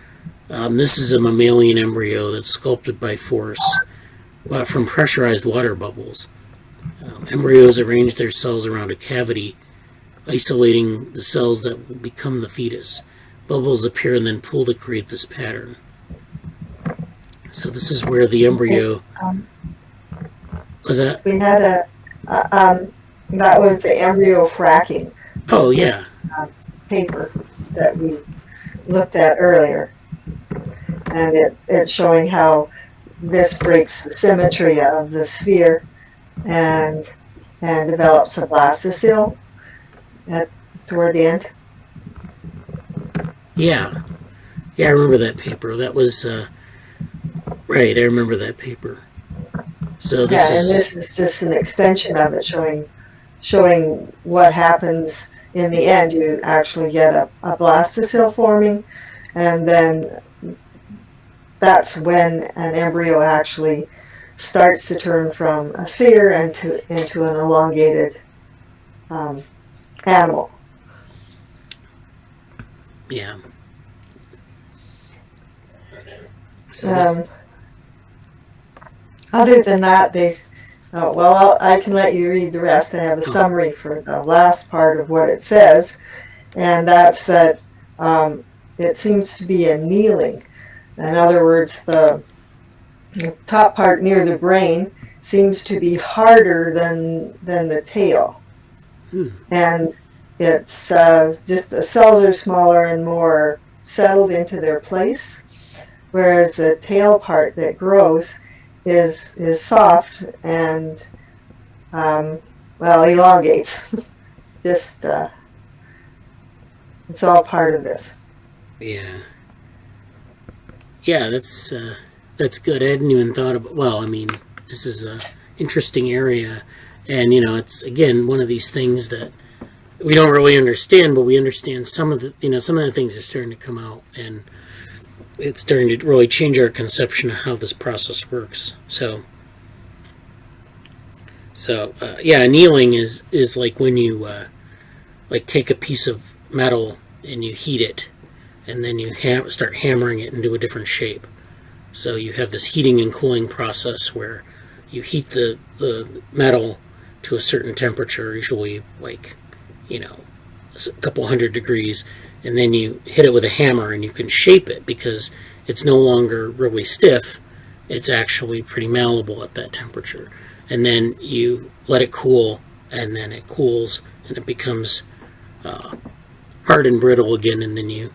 This is a mammalian embryo that's sculpted by force, but from pressurized water bubbles. Embryos arrange their cells around a cavity, isolating the cells that will become the fetus. Bubbles appear and then pull to create this pattern. So this is where the embryo... was that? We had that was the embryo fracking. Oh, yeah. Paper that we looked at earlier. And it's showing how this breaks the symmetry of the sphere and develops a blastocyst toward the end. Yeah. Yeah, I remember that paper. That was... right, I remember that paper. So this and this is just an extension of it, showing what happens in the end. You actually get a blastocyst forming, and then that's when an embryo actually starts to turn from a sphere into an elongated animal. Yeah. So other than that, I can let you read the rest. I have a summary for the last part of what it says, and that's that it seems to be annealing. In other words, the top part near the brain seems to be harder than the tail. And it's just the cells are smaller and more settled into their place, whereas the tail part that grows is soft and elongates. Just it's all part of this. Yeah. Yeah, that's good. I hadn't even thought about. Well, I mean, this is a interesting area, and you know, it's again one of these things that we don't really understand, but we understand some of the things are starting to come out, and it's starting to really change our conception of how this process works. So annealing is like when you like take a piece of metal and you heat it, and then you start hammering it into a different shape. So you have this heating and cooling process where you heat the metal to a certain temperature, usually like, you know, a couple hundred degrees, and then you hit it with a hammer and you can shape it because it's no longer really stiff. It's actually pretty malleable at that temperature. And then you let it cool, and then it cools and it becomes hard and brittle again, and then you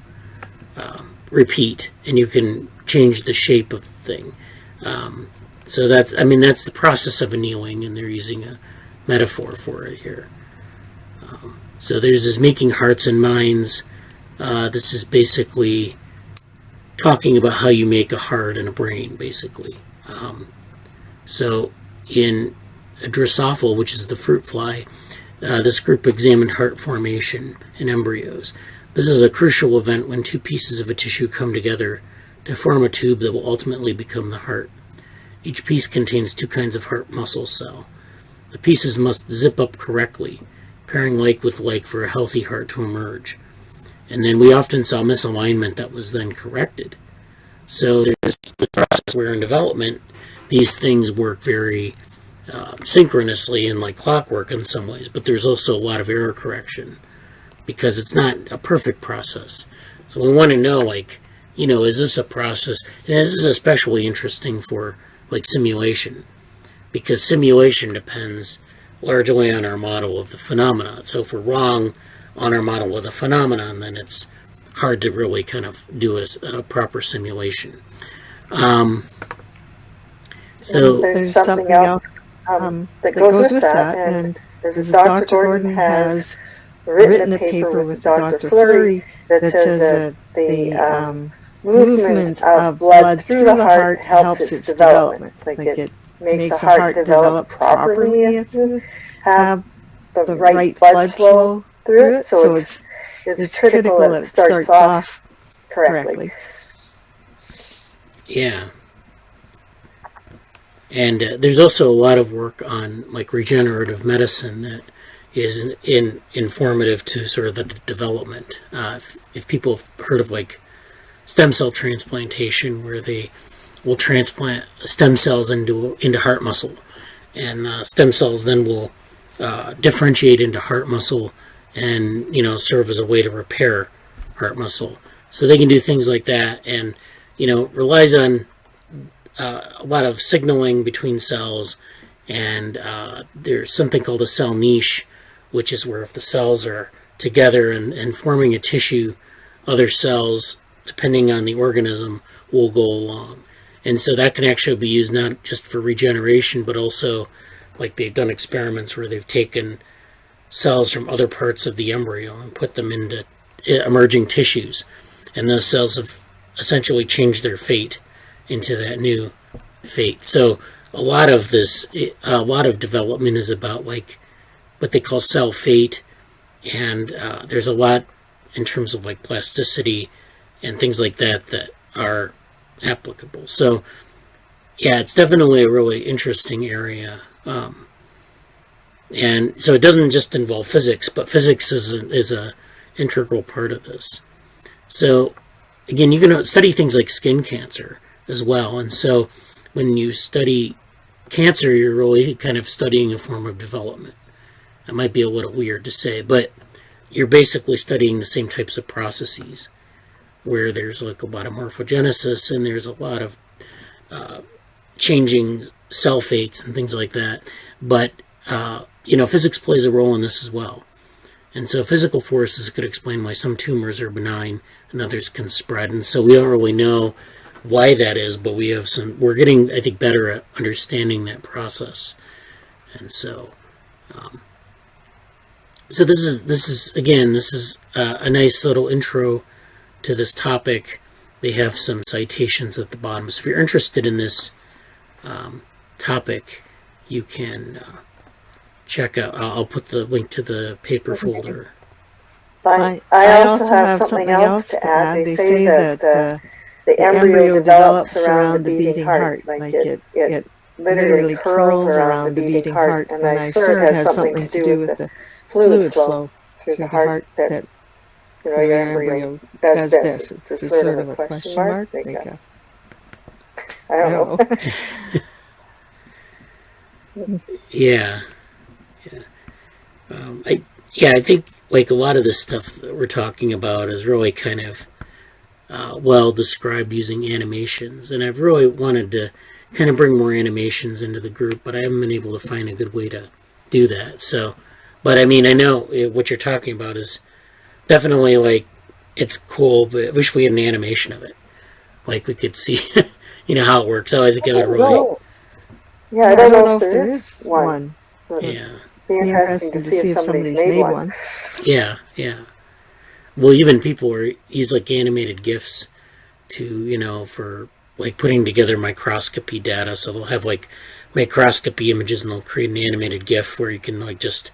repeat, and you can change the shape of the thing. So that's the process of annealing, and they're using a metaphor for it here. So there's this making hearts and minds. This is basically talking about how you make a heart and a brain, basically. So in Drosophila, which is the fruit fly, this group examined heart formation in embryos. This is a crucial event when two pieces of a tissue come together to form a tube that will ultimately become the heart. Each piece contains two kinds of heart muscle cell. The pieces must zip up correctly, pairing like with like for a healthy heart to emerge. And then we often saw misalignment that was then corrected. So there's the process where in development, these things work very synchronously and like clockwork in some ways, but there's also a lot of error correction because it's not a perfect process. So we want to know, like, you know, is this a process? And this is especially interesting for like simulation, because simulation depends largely on our model of the phenomenon. So if we're wrong on our model of the phenomenon, then it's hard to really kind of do a proper simulation. So there's something else that goes with that, and Dr. Gordon has written a paper with Dr. Fleury that says that the movement of blood through the heart helps its development. Like it makes the heart develop properly if you have the right blood flow through it. So it's critical that it starts off correctly. Yeah. And there's also a lot of work on like regenerative medicine that is informative to sort of the development. If people have heard of like stem cell transplantation, where they will transplant stem cells into heart muscle, and stem cells then will differentiate into heart muscle and, you know, serve as a way to repair heart muscle. So they can do things like that, and, you know, relies on a lot of signaling between cells, and there's something called a cell niche, which is where if the cells are together and forming a tissue, other cells, depending on the organism, will go along. And so that can actually be used not just for regeneration, but also, like, they've done experiments where they've taken cells from other parts of the embryo and put them into emerging tissues, and those cells have essentially changed their fate into that new fate. So a lot of development is about like what they call cell fate, and there's a lot in terms of like plasticity and things like that that are applicable. So yeah, it's definitely a really interesting area, and so it doesn't just involve physics, but physics is a integral part of this. So again, you can study things like skin cancer as well, and so when you study cancer, you're really kind of studying a form of development. It might be a little weird to say, but you're basically studying the same types of processes, where there's like a lot of morphogenesis and there's a lot of changing cell fates and things like that. But you know, physics plays a role in this as well. And so physical forces could explain why some tumors are benign and others can spread. And so we don't really know why that is, but we're getting, I think, better at understanding that process. And so so this is a nice little intro to this topic. They have some citations at the bottom. So if you're interested in this topic, you can check out. I'll put the link to the paper folder. I also have something else to add. They say that the embryo develops around the beating heart, like it literally curls around the beating heart, and I sort of has something to do with the fluid flow through the heart that your embryo does this. It's a sort of a question mark. I don't know. Yeah. I think like a lot of this stuff that we're talking about is really kind of well described using animations, and I've really wanted to kind of bring more animations into the group, but I haven't been able to find a good way to do that. So, but I mean, I know what you're talking about is definitely like it's cool, but I wish we had an animation of it, like we could see, how it works. So I think I would really. Yeah, I don't know if there is one. Yeah. Be interesting to see if somebody's made one. Yeah. Well, even people use like animated GIFs to, for like putting together microscopy data. So they'll have like microscopy images and they'll create an animated GIF where you can like just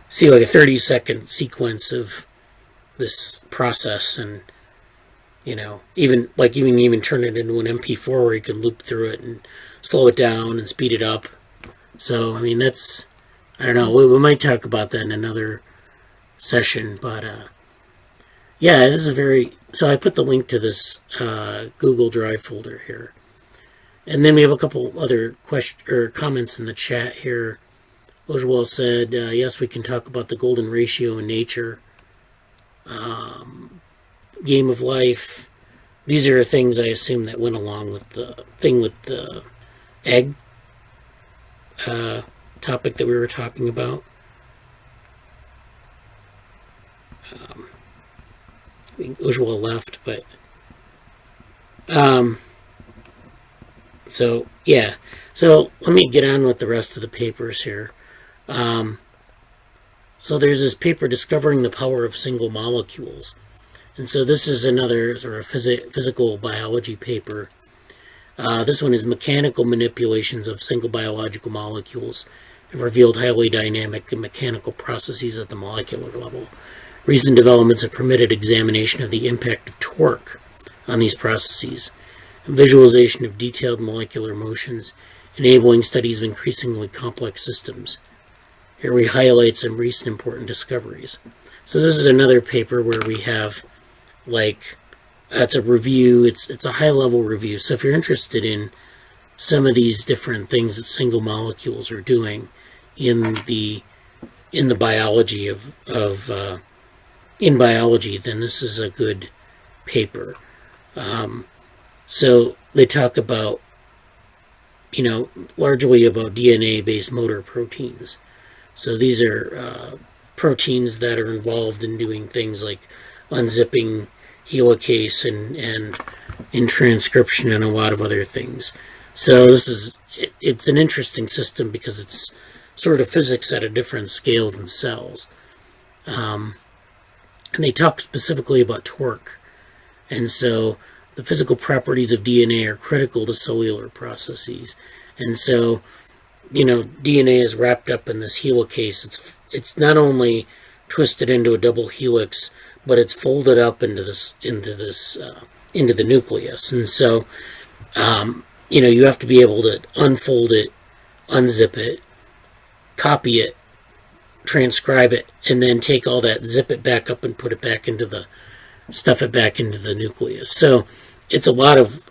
see like a 30-second sequence of this process, and even turn it into an MP4 where you can loop through it and slow it down and speed it up. So I mean I don't know. We might talk about that in another session, but this is So I put the link to this Google Drive folder here, and then we have a couple other comments in the chat here. Ujjwal said, "Yes, we can talk about the golden ratio in nature, game of life. These are things I assume that went along with the thing with the egg." Topic that we were talking about. I think Ujjwal left, but so let me get on with the rest of the papers here. So there's this paper discovering the power of single molecules, and so this is another sort of physical biology paper. This one is mechanical manipulations of single biological molecules have revealed highly dynamic and mechanical processes at the molecular level. Recent developments have permitted examination of the impact of torque on these processes and visualization of detailed molecular motions, enabling studies of increasingly complex systems. Here we highlight some recent important discoveries. So this is another paper where we have it's a review, it's a high-level review. So if you're interested in some of these different things that single molecules are doing in the biology in biology, then this is a good paper. So they talk about, largely about DNA-based motor proteins. So these are proteins that are involved in doing things like unzipping helicase and in transcription and a lot of other things. So it's an interesting system because it's sort of physics at a different scale than cells. And they talk specifically about torque. And so the physical properties of DNA are critical to cellular processes. And so, DNA is wrapped up in this helicase. It's not only twisted into a double helix, but it's folded up into the nucleus. And so, you have to be able to unfold it, unzip it, copy it, transcribe it, and then take all that, zip it back up and put it back stuff it back into the nucleus. So it's a lot of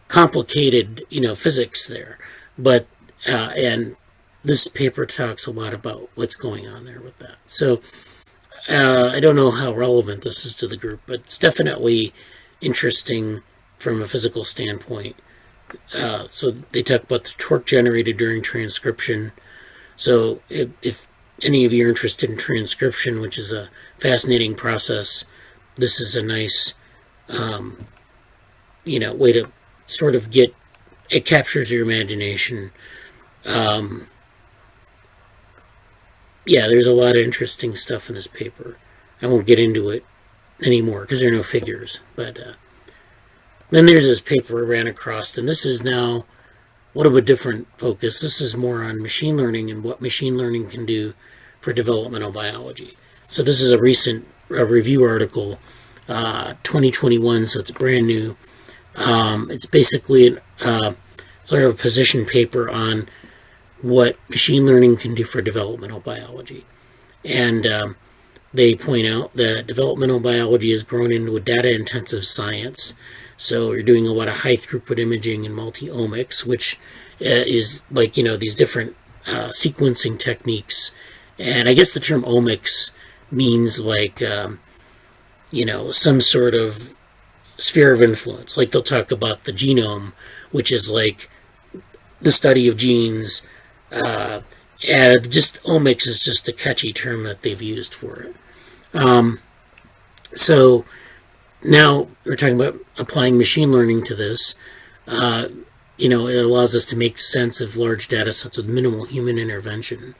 complicated, physics there. But, and this paper talks a lot about what's going on there with that. So I don't know how relevant this is to the group, but it's definitely interesting from a physical standpoint. So they talk about the torque generated during transcription. So if any of you are interested in transcription, which is a fascinating process, this is a nice, way to sort of it captures your imagination. There's a lot of interesting stuff in this paper. I won't get into it anymore because there are no figures. But then there's this paper I ran across, and this is now little bit different focus. This is more on machine learning and what machine learning can do for developmental biology. So this is a recent review article, 2021, so it's brand new. It's basically sort of a position paper on what machine learning can do for developmental biology. And they point out that developmental biology has grown into a data-intensive science. So you're doing a lot of high-throughput imaging and multi-omics, which is like, these different sequencing techniques. And I guess the term omics means like, some sort of sphere of influence. Like they'll talk about the genome, which is like the study of genes. And just omics is just a catchy term that they've used for it. So now we're talking about applying machine learning to this. It allows us to make sense of large data sets with minimal human intervention.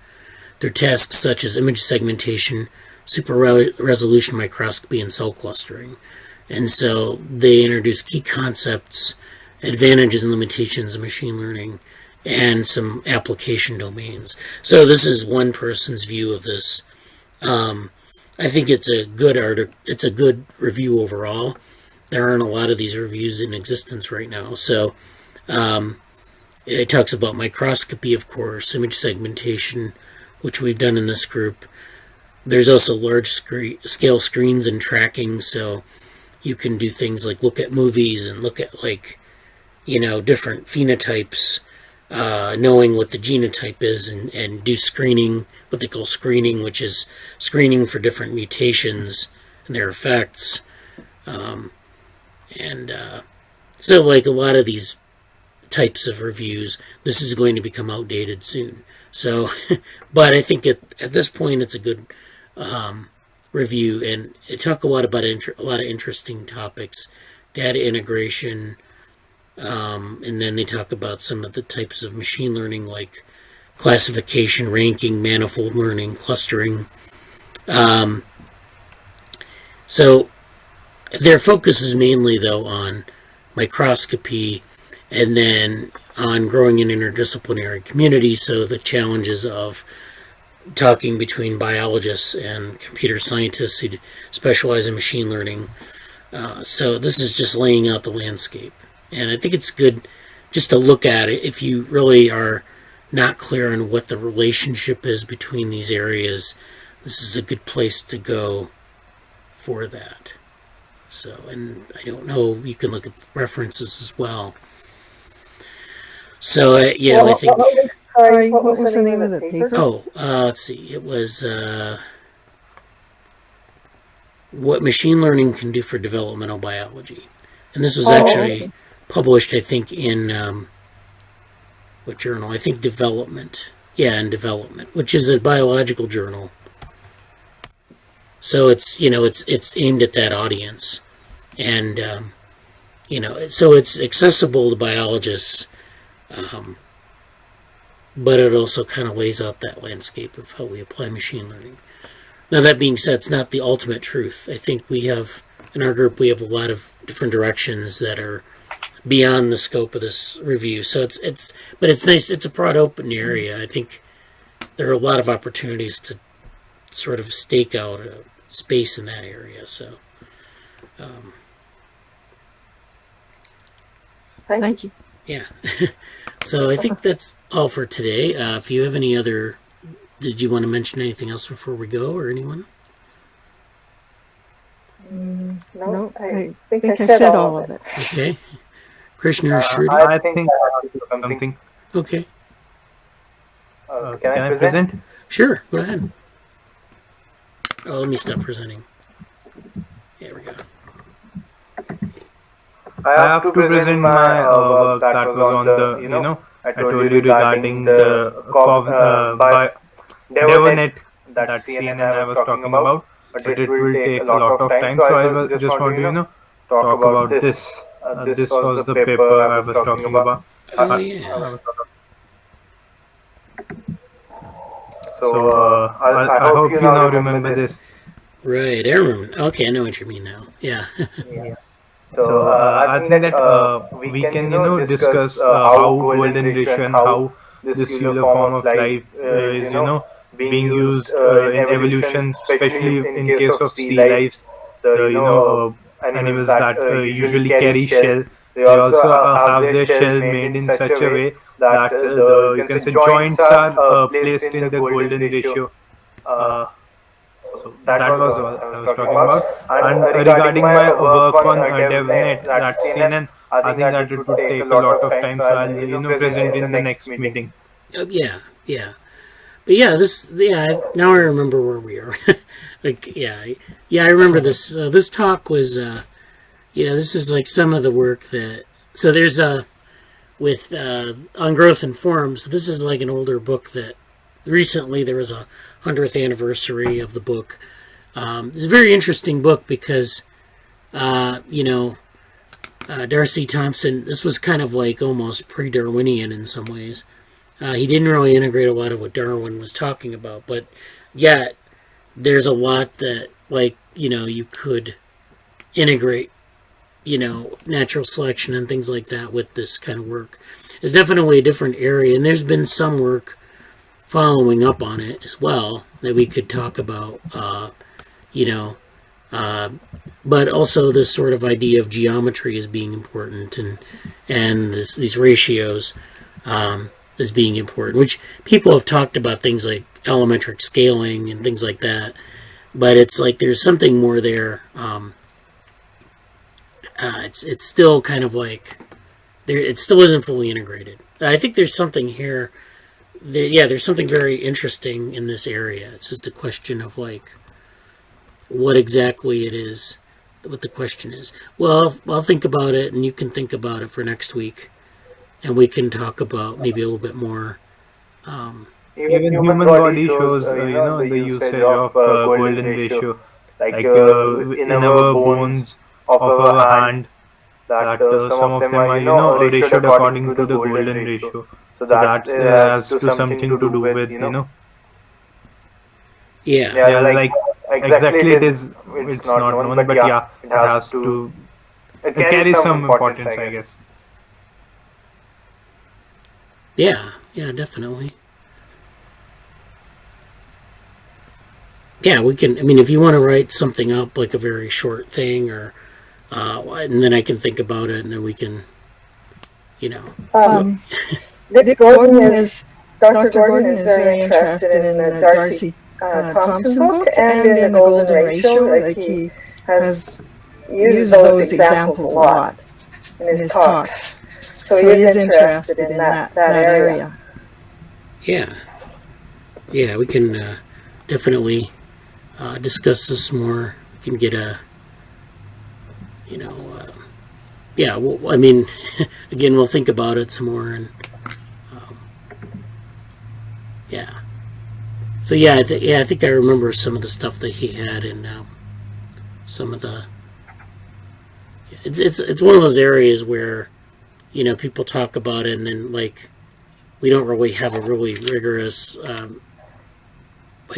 They're tasks such as image segmentation, super resolution microscopy, and cell clustering. And so they introduce key concepts, advantages and limitations of machine learning, and some application domains. So this is one person's view of this. I think it's a good it's a good review overall. There aren't a lot of these reviews in existence right now. So it talks about microscopy, of course, image segmentation, which we've done in this group. There's also large scale screens and tracking, so you can do things like look at movies and look at different phenotypes, knowing what the genotype is, and do screening, what they call screening, which is screening for different mutations and their effects. So like a lot of these types of reviews, this is going to become outdated soon. So, but I think at this point it's a good review, and it talk a lot about a lot of interesting topics, data integration, and then they talk about some of the types of machine learning like classification, ranking, manifold learning, clustering. So their focus is mainly though on microscopy and then on growing an interdisciplinary community. So the challenges of talking between biologists and computer scientists who specialize in machine learning. So this is just laying out the landscape. And I think it's good just to look at it if you really are not clear on what the relationship is between these areas. This is a good place to go for that. So, and I don't know, you can look at references as well. So, I think... Sorry, what was the name of the paper? Oh, let's see. It was what machine learning can do for developmental biology. And this was actually published, I think, in what journal? I think Development. Yeah, in Development, which is a biological journal. So it's aimed at that audience. And, so it's accessible to biologists, but it also kind of lays out that landscape of how we apply machine learning. Now, that being said, it's not the ultimate truth. I think in our group, we have a lot of different directions that are beyond the scope of this review. So but it's nice. It's a broad open area. I think there are a lot of opportunities to sort of stake out a space in that area. So, thank you. Yeah. So I think that's all for today. If you have any other, did you want to mention anything else before we go, or anyone? No, I think I said all of it. Okay. Krishna or Shruti? I think I have to do something. Okay. Can I present? Sure, go ahead. Oh, let me stop presenting. There we go. I have to present my work that was on the, I told you regarding the DevoNet that CNN I was talking about, but it will take a lot of time. So I just want to, talk about this. This was the paper I was talking about. Oh, yeah. So I hope you now remember this. Right, I remember. Okay, I know what you mean now. Yeah. So I think that we can, discuss how golden ratio and how this form of life is, being used in evolution, especially in case of sea lives, the, animals that usually carry shell. They also have their shell made in such a way that the, you can say, joints are placed in the golden ratio. Uh, so that was all I was talking about. And regarding my work on DevNet, that's seen, and I think that it would take a lot of time, so I'll present in the next meeting. Yeah. But now I remember where we are. I remember this. This talk was, this is like some of the work that. So there's with on growth and forms. This is like an older book that recently there was a 100th anniversary of the book. It's a very interesting book because, Darcy Thompson. This was kind of like almost pre-Darwinian in some ways. He didn't really integrate a lot of what Darwin was talking about, but yet there's a lot that, you could integrate, natural selection and things like that with this kind of work. It's definitely a different area, and there's been some work following up on it as well that we could talk about, but also this sort of idea of geometry as being important and these ratios as being important, which people have talked about things like allometric scaling and things like that, but it's like there's something more there. It's still kind of like it still isn't fully integrated. I think there's something here. There's something very interesting in this area. It's just a question of what exactly it is, what the question is. Well, I'll think about it, and you can think about it for next week. And we can talk about maybe a little bit more. Even human body shows, the usage of golden ratio, in our bones of our hand, that some of them are, ratioed according to the golden ratio. So that has to something to do with, Yeah, exactly it's not known, but it has to, it carries some importance, I guess. Yeah, definitely. Yeah, we can. I mean, if you want to write something up like a very short thing, or and then I can think about it, and then we can, Dr. Gordon is very interested in the Darcy Thompson book and in the golden ratio. Like he has used those examples a lot in his talks. So he is interested in that area. Yeah, we can definitely discuss this more. We can get a, well, I mean, again, we'll think about it some more, and So I think I remember some of the stuff that he had, and some of the. It's one of those areas where, people talk about it, and then we don't really have a really rigorous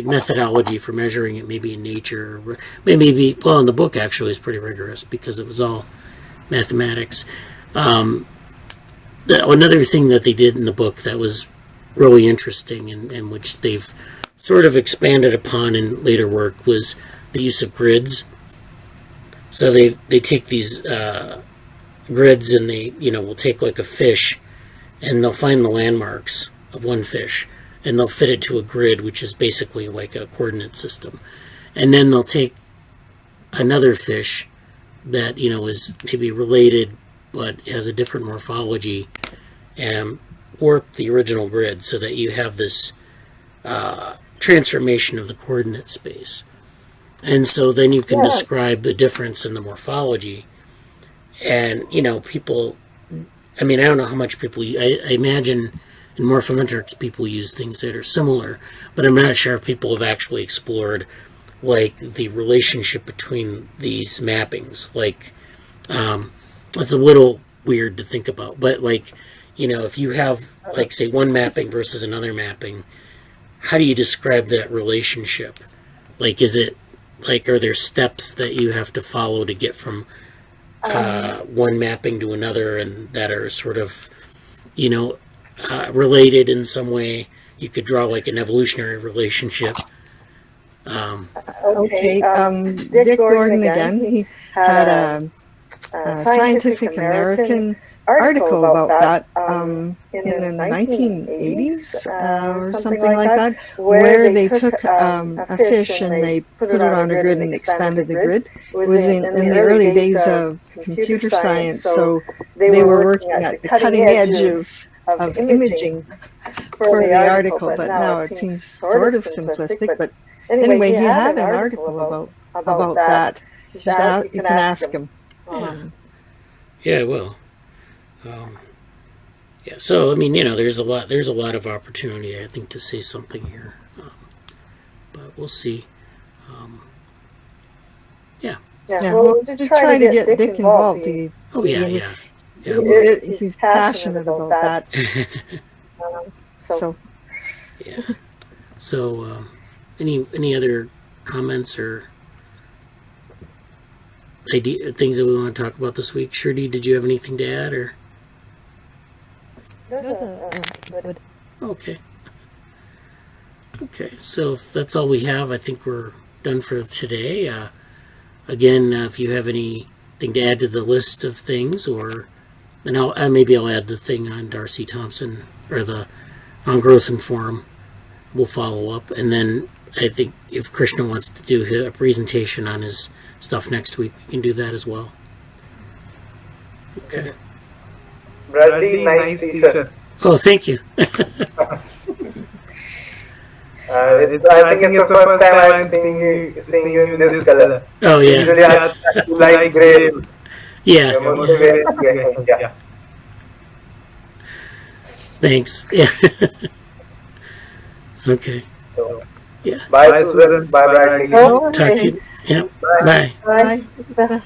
methodology for measuring it. Maybe in nature, or maybe in the book actually is pretty rigorous because it was all mathematics. Another thing that they did in the book that was really interesting, and which they've sort of expanded upon in later work, was the use of grids. So they take these grids, and they will take a fish, and they'll find the landmarks of one fish, and they'll fit it to a grid, which is basically like a coordinate system. And then they'll take another fish that is maybe related but has a different morphology, and warp the original grid so that you have this transformation of the coordinate space. And so then you can describe the difference in the morphology. And, people, I don't know how much people, I imagine in morphometrics people use things that are similar, but I'm not sure if people have actually explored, the relationship between these mappings. It's a little weird to think about, but, if you have, say, one mapping versus another mapping, how do you describe that relationship? Is it, are there steps that you have to follow to get from one mapping to another and that are sort of, related in some way. You could draw like an evolutionary relationship. Dick Gordon again. He had a Scientific American article about that in the 1980s or something like that, where they took a fish and they put it on a grid and expanded the grid. It was in the early days of computer science, so they were working at the cutting edge of imaging for the article, but now it seems sort of simplistic. But anyway, he had an article about that. You can ask him. Yeah, well, yeah. So I mean, there's a lot of opportunity, I think, to say something here, but we'll see. Yeah. Well, to try to get Dick involved. He's passionate about that. So. Yeah. So, any other comments or things that we want to talk about this week? Shruti, did you have anything to add, or? Okay. Okay, so if that's all we have, I think we're done for today. Again, if you have anything to add to the list of things, then maybe I'll add the thing on Darcy Thompson, or on Growth and Forum. We'll follow up, and then I think if Krishna wants to do a presentation on his stuff next week, we can do that as well. Okay. Bradley, nice t-shirt. Oh, thank you. I think it's the first time I'm seeing you in this color. Oh, yeah. Usually I like gray. Yeah. Yeah. Thanks. Yeah. Okay. So, yeah. Bye, Susan. Bye, Bradley. Talk to you. Yeah. Bye. Bye.